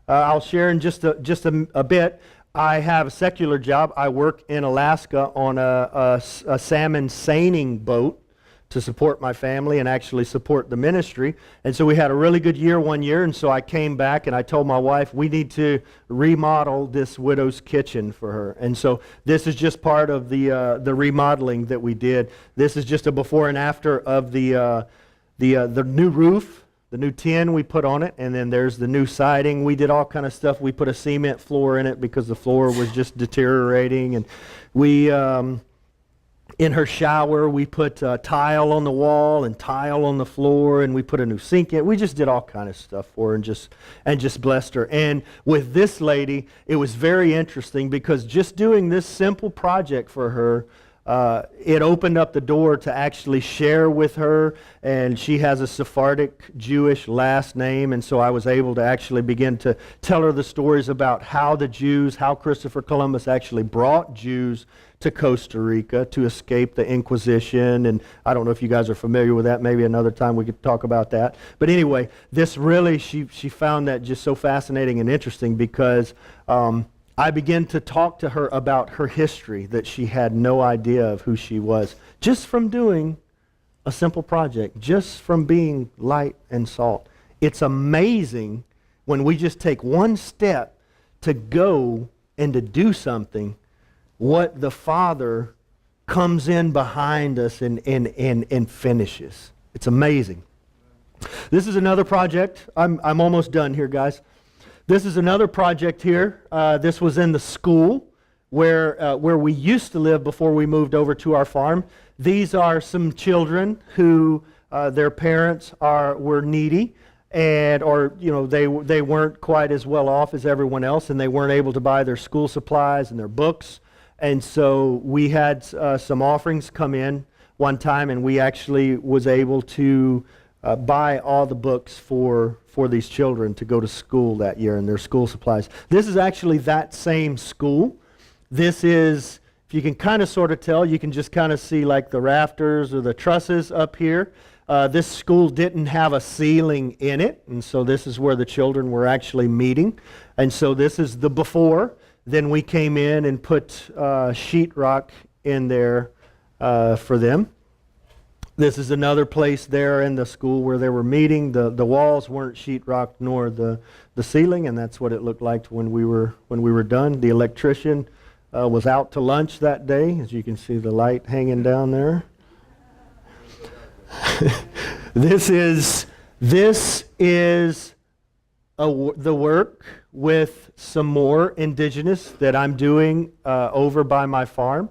I'll share in just a bit. I have a secular job. I work in Alaska on a salmon seining boat to support my family and actually support the ministry. And so we had a really good year 1 year, and so I came back and I told my wife, we need to remodel this widow's kitchen for her. And so this is just part of the remodeling that we did. This is just a before and after of the new roof, the new tin we put on it, and then there's the new siding. We did all kind of stuff. We put a cement floor in it because the floor was just deteriorating, and we, in her shower, we put tile on the wall and tile on the floor, and we put a new sink in. We just did all kind of stuff for her and just blessed her. And with this lady, it was very interesting because just doing this simple project for her, it opened up the door to actually share with her, and she has a Sephardic Jewish last name, and so I was able to actually begin to tell her the stories about how Christopher Columbus actually brought Jews to Costa Rica to escape the Inquisition, and I don't know if you guys are familiar with that. Maybe another time we could talk about that. But anyway, this really, she found that just so fascinating and interesting because I began to talk to her about her history, that she had no idea of who she was, just from doing a simple project, just from being light and salt. It's amazing when we just take one step to go and to do something, what the Father comes in behind us and finishes. It's amazing. This is another project. I'm almost done here, guys. This is another project here. This was in the school where we used to live before we moved over to our farm. These are some children who their parents were needy, or they weren't quite as well off as everyone else, and they weren't able to buy their school supplies and their books. And so we had some offerings come in one time, and we actually was able to buy all the books for these children to go to school that year and their school supplies. This is actually that same school. This is, if you can kind of sort of tell, you can just kind of see like the rafters or the trusses up here. This school didn't have a ceiling in it, and so this is where the children were actually meeting. And so this is the before. Then we came in and put sheetrock in there for them. This is another place there in the school where they were meeting. The walls weren't sheetrocked nor the ceiling, and that's what it looked like when we were done. The electrician was out to lunch that day, as you can see the light hanging down there. This is the work with some more indigenous that I'm doing over by my farm.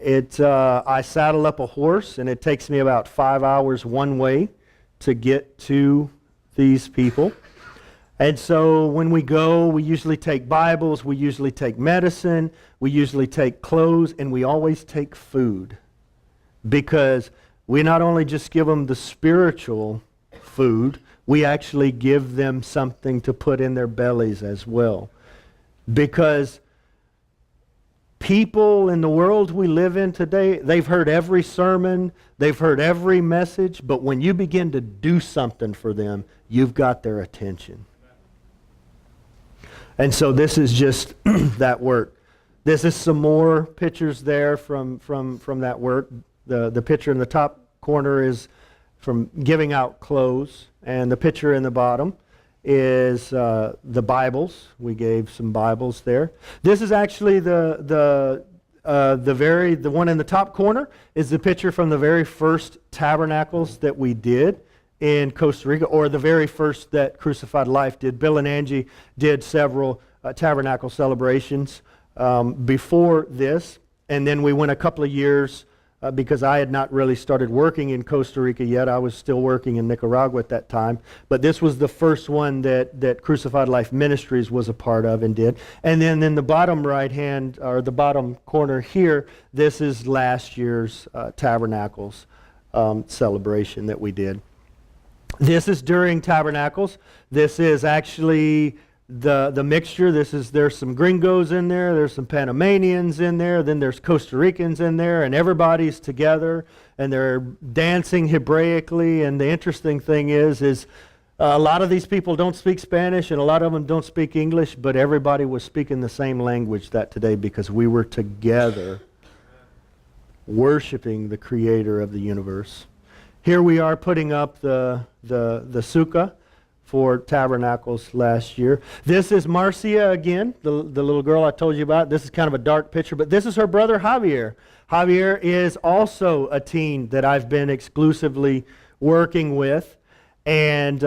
I saddle up a horse, and it takes me about 5 hours one way to get to these people. And so when we go, we usually take Bibles, we usually take medicine, we usually take clothes, and we always take food. Because we not only just give them the spiritual food, we actually give them something to put in their bellies as well. Because people in the world we live in today, they've heard every sermon, they've heard every message, but when you begin to do something for them, you've got their attention. And so this is just that work. This is some more pictures there from that work. The picture in the top corner is from giving out clothes, and the picture in the bottom is the Bibles. We gave some Bibles there. This is actually the one in the top corner is the picture from the very first tabernacles that we did in Costa Rica, or the very first that Crucified Life did. Bill and Angie did several tabernacle celebrations before this, and then we went a couple of years because I had not really started working in Costa Rica yet. I was still working in Nicaragua at that time. But this was the first one that Crucified Life Ministries was a part of and did. And then in the bottom right hand, or the bottom corner here, this is last year's Tabernacles celebration that we did. This is during Tabernacles. This is actually the mixture. There's some gringos in there, there's some Panamanians in there, then there's Costa Ricans in there, and everybody's together and they're dancing Hebraically. And the interesting thing is a lot of these people don't speak Spanish and a lot of them don't speak English, but everybody was speaking the same language that today because we were together worshiping the Creator of the universe. Here we are putting up the sukkah for Tabernacles last year. This is Marcia again, the little girl I told you about. This is kind of a dark picture, but this is her brother Javier. Javier is also a teen that I've been exclusively working with, and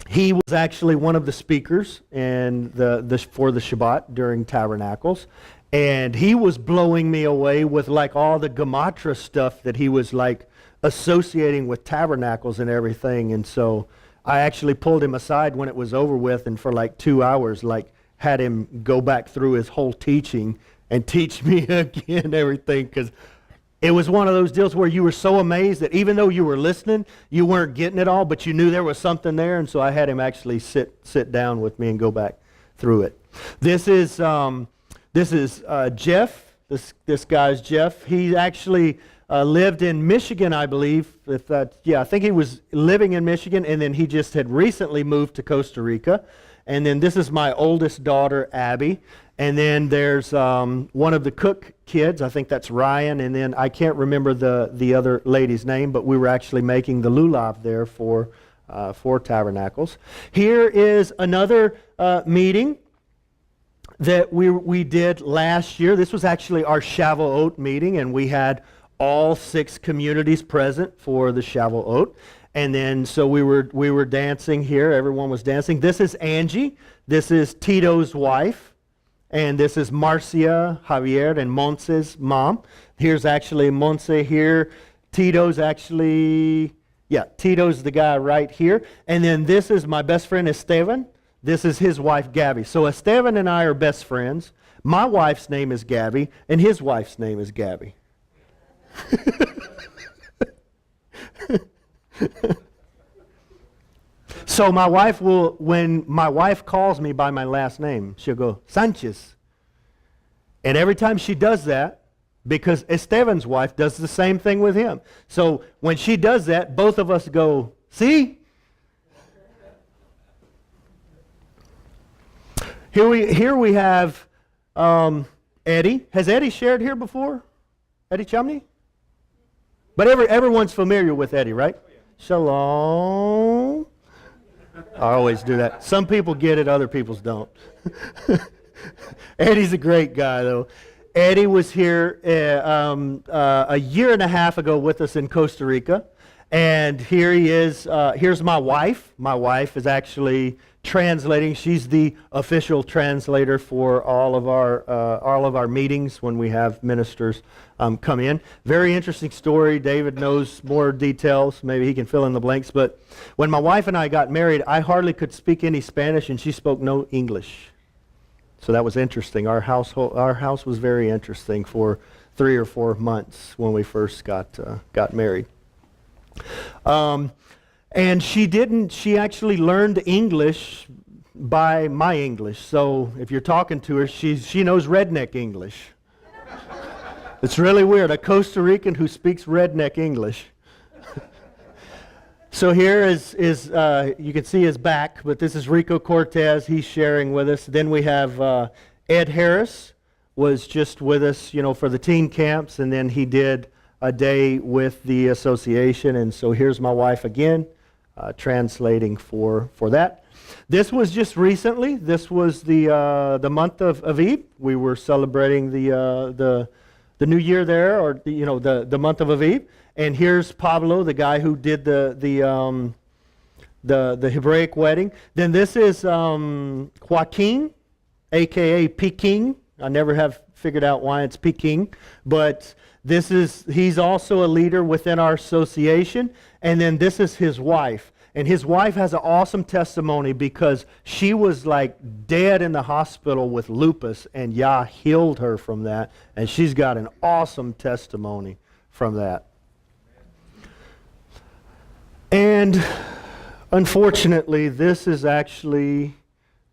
he was actually one of the speakers for the Shabbat during Tabernacles, and he was blowing me away with like all the Gematria stuff that he was like associating with Tabernacles and everything. And so I actually pulled him aside when it was over with, and for like 2 hours, like had him go back through his whole teaching and teach me again everything, because it was one of those deals where you were so amazed that even though you were listening, you weren't getting it all, but you knew there was something there, and so I had him actually sit down with me and go back through it. This is Jeff. This guy's Jeff. He actually lived in Michigan, I believe. I think he was living in Michigan, and then he just had recently moved to Costa Rica. And then this is my oldest daughter, Abby. And then there's one of the Cook kids. I think that's Ryan. And then I can't remember the other lady's name, but we were actually making the lulav there for Tabernacles. Here is another meeting that we did last year. This was actually our Shavuot meeting, and we had all 6 communities present for the Shavuot. And then so we were dancing here. Everyone was dancing. This is Angie. This is Tito's wife. And this is Marcia, Javier, and Monse's mom. Here's actually Monse here. Tito's actually, Tito's the guy right here. And then this is my best friend Esteban. This is his wife, Gabby. So Esteban and I are best friends. My wife's name is Gabby, and his wife's name is Gabby. So my wife when my wife calls me by my last name, she'll go, Sanchez. And every time she does that, because Esteban's wife does the same thing with him. So when she does that, both of us go, see? Here we have Eddie. Has Eddie shared here before? Eddie Chumney? But everyone's familiar with Eddie, right? Oh, yeah. Shalom. I always do that. Some people get it, other people don't. Eddie's a great guy, though. Eddie was here a year and a half ago with us in Costa Rica. And here he is. Here's my wife. My wife is actually translating. She's the official translator for all of our meetings when we have ministers come in. Very interesting story. David knows more details. Maybe he can fill in the blanks. But when my wife and I got married, I hardly could speak any Spanish, and she spoke no English. So that was interesting. Our house was very interesting for 3 or 4 months when we first got married. And she actually learned English by my English. So if you're talking to her, she knows redneck English. It's really weird, a Costa Rican who speaks redneck English. So here is you can see his back, but this is Rico Cortez. He's sharing with us. Then we have Ed Harris was just with us, for the teen camps, and then he did a day with the association. And so here's my wife again, translating for that. This was just recently. This was the month of Aviv. We were celebrating the new year there, or the month of Aviv. And here's Pablo, the guy who did the Hebraic wedding. Then this is Joaquin, aka Peking. I never have figured out why it's Peking, but he's also a leader within our association. And then this is his wife. And his wife has an awesome testimony because she was like dead in the hospital with lupus, and Yah healed her from that. And she's got an awesome testimony from that. And unfortunately, this is actually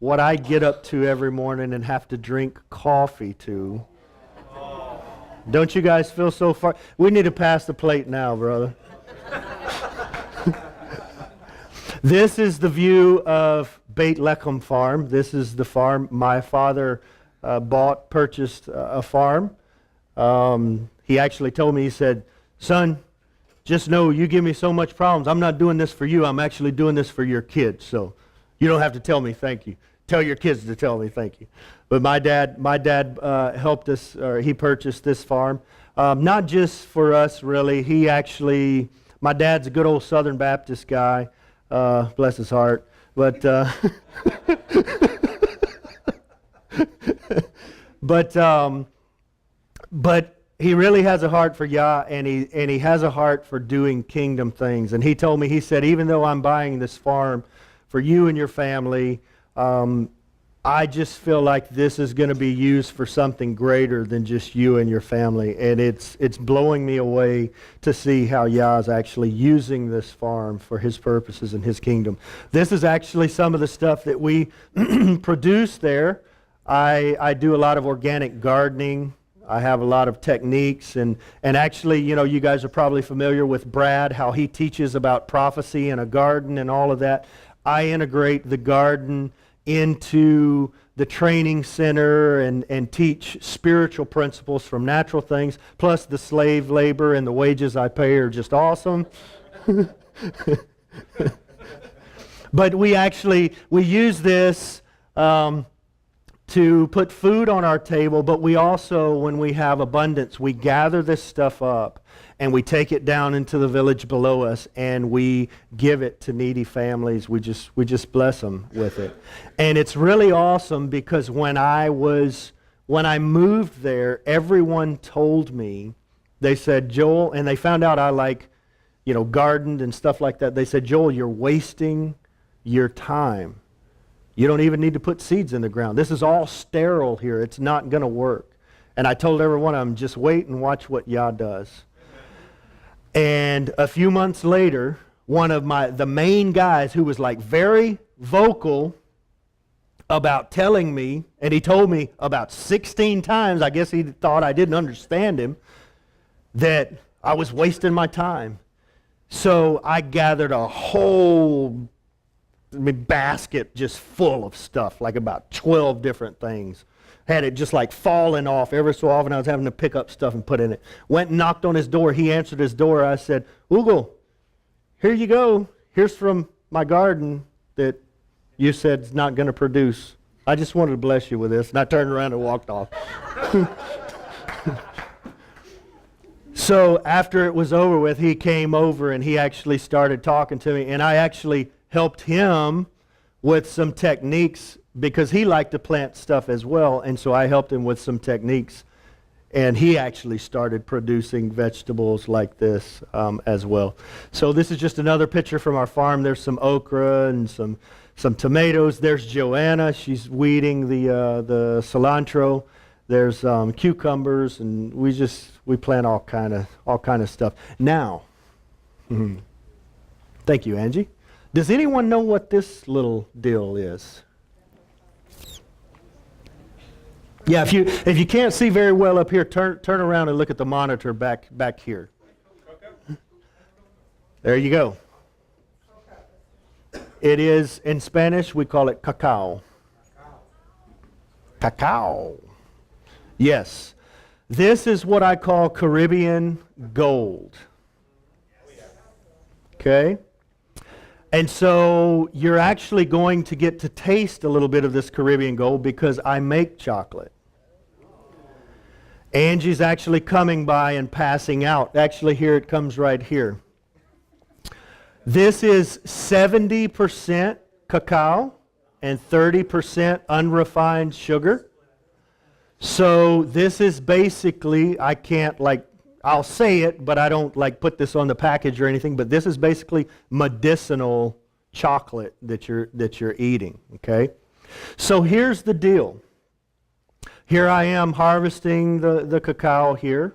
what I get up to every morning and have to drink coffee to. Don't you guys feel so far? We need to pass the plate now, brother. This is the view of Beit Lechem farm. This is the farm my father purchased a farm. He actually told me, he said, son, just know you give me so much problems. I'm not doing this for you. I'm actually doing this for your kids. So you don't have to tell me thank you. Tell your kids to tell me thank you. But my dad helped us, or he purchased this farm. Not just for us, really. My dad's a good old Southern Baptist guy. Bless his heart. But but he really has a heart for Yah, and he has a heart for doing kingdom things. And he told me, he said, even though I'm buying this farm for you and your family, I just feel like this is going to be used for something greater than just you and your family. And it's blowing me away to see how Yah is actually using this farm for His purposes and His kingdom. This is actually some of the stuff that we produce there. I do a lot of organic gardening. I have a lot of techniques. And actually, you know, you guys are probably familiar with Brad, how he teaches about prophecy in a garden and all of that. I integrate the garden into the training center and teach spiritual principles from natural things, plus the slave labor and the wages I pay are just awesome. But we use this to put food on our table, but we also, when we have abundance, we gather this stuff up and we take it down into the village below us and we give it to needy families. We just bless them with it. And it's really awesome because when I moved there, everyone told me, they said, Joel, and they found out I gardened and stuff like that. They said, Joel, you're wasting your time. You don't even need to put seeds in the ground. This is all sterile here. It's not going to work. And I told every one of them, just wait and watch what Yah does. And a few months later, one of the main guys who was like very vocal about telling me, and he told me about 16 times, I guess he thought I didn't understand him, that I was wasting my time. So I gathered a whole basket just full of stuff, like about 12 different things. Had it just like falling off every so often. I was having to pick up stuff and put in it. Went and knocked on his door. He answered his door. I said, Ugo, here you go. Here's from my garden that you said is not going to produce. I just wanted to bless you with this. And I turned around and walked off. So after it was over with, he came over and he actually started talking to me. And I actually helped him with some techniques because he liked to plant stuff as well. And so I helped him with some techniques. And he actually started producing vegetables like this as well. So this is just another picture from our farm. There's some okra and some tomatoes. There's Joanna. She's weeding the cilantro. There's cucumbers, and we plant all kind of stuff. Now, thank you, Angie. Does anyone know what this little deal is? Yeah, if you can't see very well up here, turn around and look at the monitor back here. There you go. It is, in Spanish, we call it cacao. Cacao. Yes. This is what I call Caribbean gold. Okay? And so you're actually going to get to taste a little bit of this Caribbean gold because I make chocolate. Angie's actually coming by and passing out. Actually, here it comes right here. This is 70% cacao and 30% unrefined sugar. So this is basically, I can't I'll say it, but I don't put this on the package or anything, but this is basically medicinal chocolate that you're eating, okay? So here's the deal. Here I am harvesting the cacao here.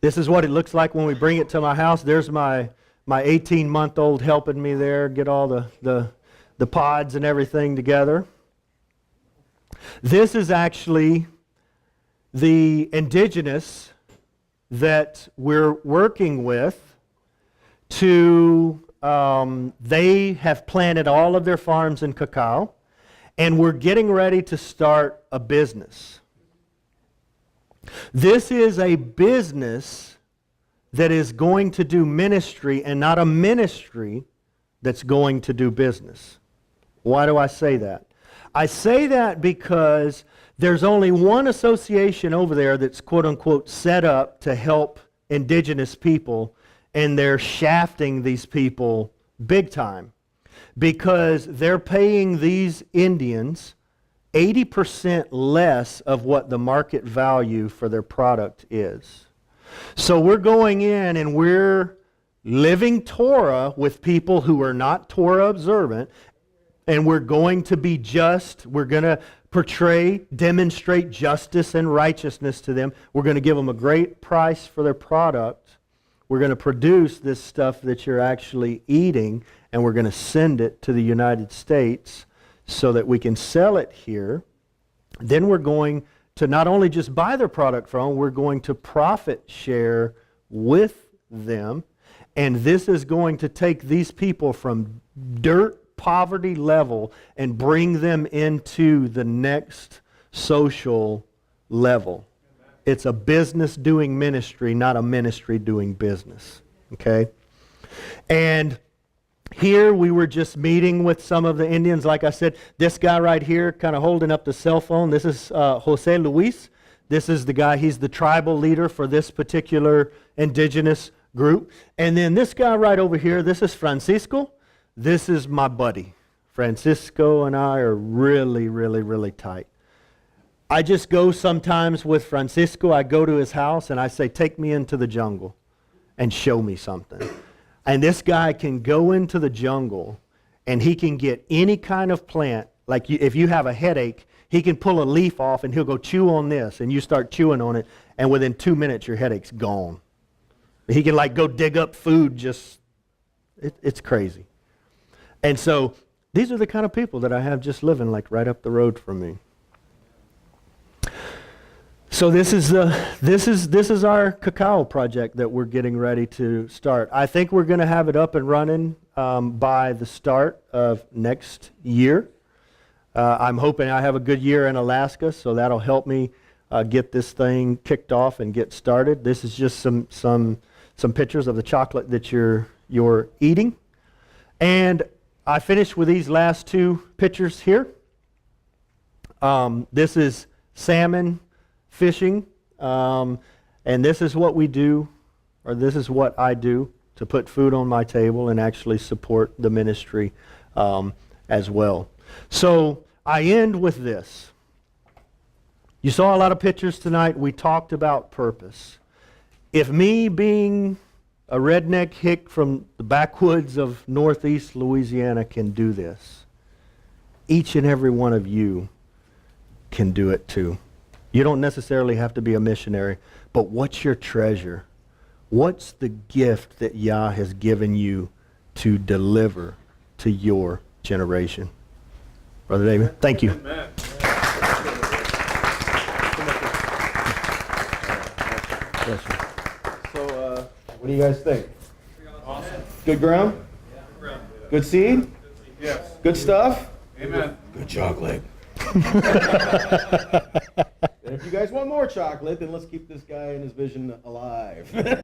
This is what it looks like when we bring it to my house. There's my 18-month-old helping me there get all the pods and everything together. This is actually the indigenous that we're working with they have planted all of their farms in cacao, and we're getting ready to start a business. This is a business that is going to do ministry and not a ministry that's going to do business. Why do I say that? I say that because there's only one association over there that's quote-unquote set up to help indigenous people, and they're shafting these people big time because they're paying these Indians 80% less of what the market value for their product is. So we're going in and we're living Torah with people who are not Torah observant, and we're going to be just. We're going to demonstrate justice and righteousness to them. We're going to give them a great price for their product. We're going to produce this stuff that you're actually eating, and we're going to send it to the United States so that we can sell it here. Then we're going to not only just buy their product from them, we're going to profit share with them. And this is going to take these people from dirt poverty level and bring them into the next social level. It's a business doing ministry, not a ministry doing business. Okay? And here we were just meeting with some of the Indians. Like I said, this guy right here kind of holding up the cell phone, this is Jose Luis. This is the guy, he's the tribal leader for this particular indigenous group. And then this guy right over here, this is Francisco. This is my buddy. Francisco and I are really, really, really tight. I just go sometimes with Francisco. I go to his house and I say, take me into the jungle and show me something. And this guy can go into the jungle and he can get any kind of plant. Like if you have a headache, he can pull a leaf off and he'll go chew on this, and you start chewing on it, and within 2 minutes your headache's gone. He can like go dig up food, it's crazy. And so these are the kind of people that I have just living like right up the road from me. So this is our cacao project that we're getting ready to start. I think we're going to have it up and running by the start of next year. I'm hoping I have a good year in Alaska, so that'll help me get this thing kicked off and get started. This is just some pictures of the chocolate that you're eating. And I finished with these last two pictures here. This is salmon fishing, and this is what we do, or this is what I do to put food on my table and actually support the ministry as well. So I end with this. You saw a lot of pictures tonight. We talked about purpose. If me being a redneck hick from the backwoods of northeast Louisiana can do this, each and every one of you can do it too. You don't necessarily have to be a missionary, but what's your treasure? What's the gift that Yah has given you to deliver to your generation? Brother David, thank you. Amen. So, what do you guys think? Awesome. Good ground? Yeah. Good seed? Yes. Good stuff? Amen. Good chocolate. And if you guys want more chocolate, then let's keep this guy and his vision alive.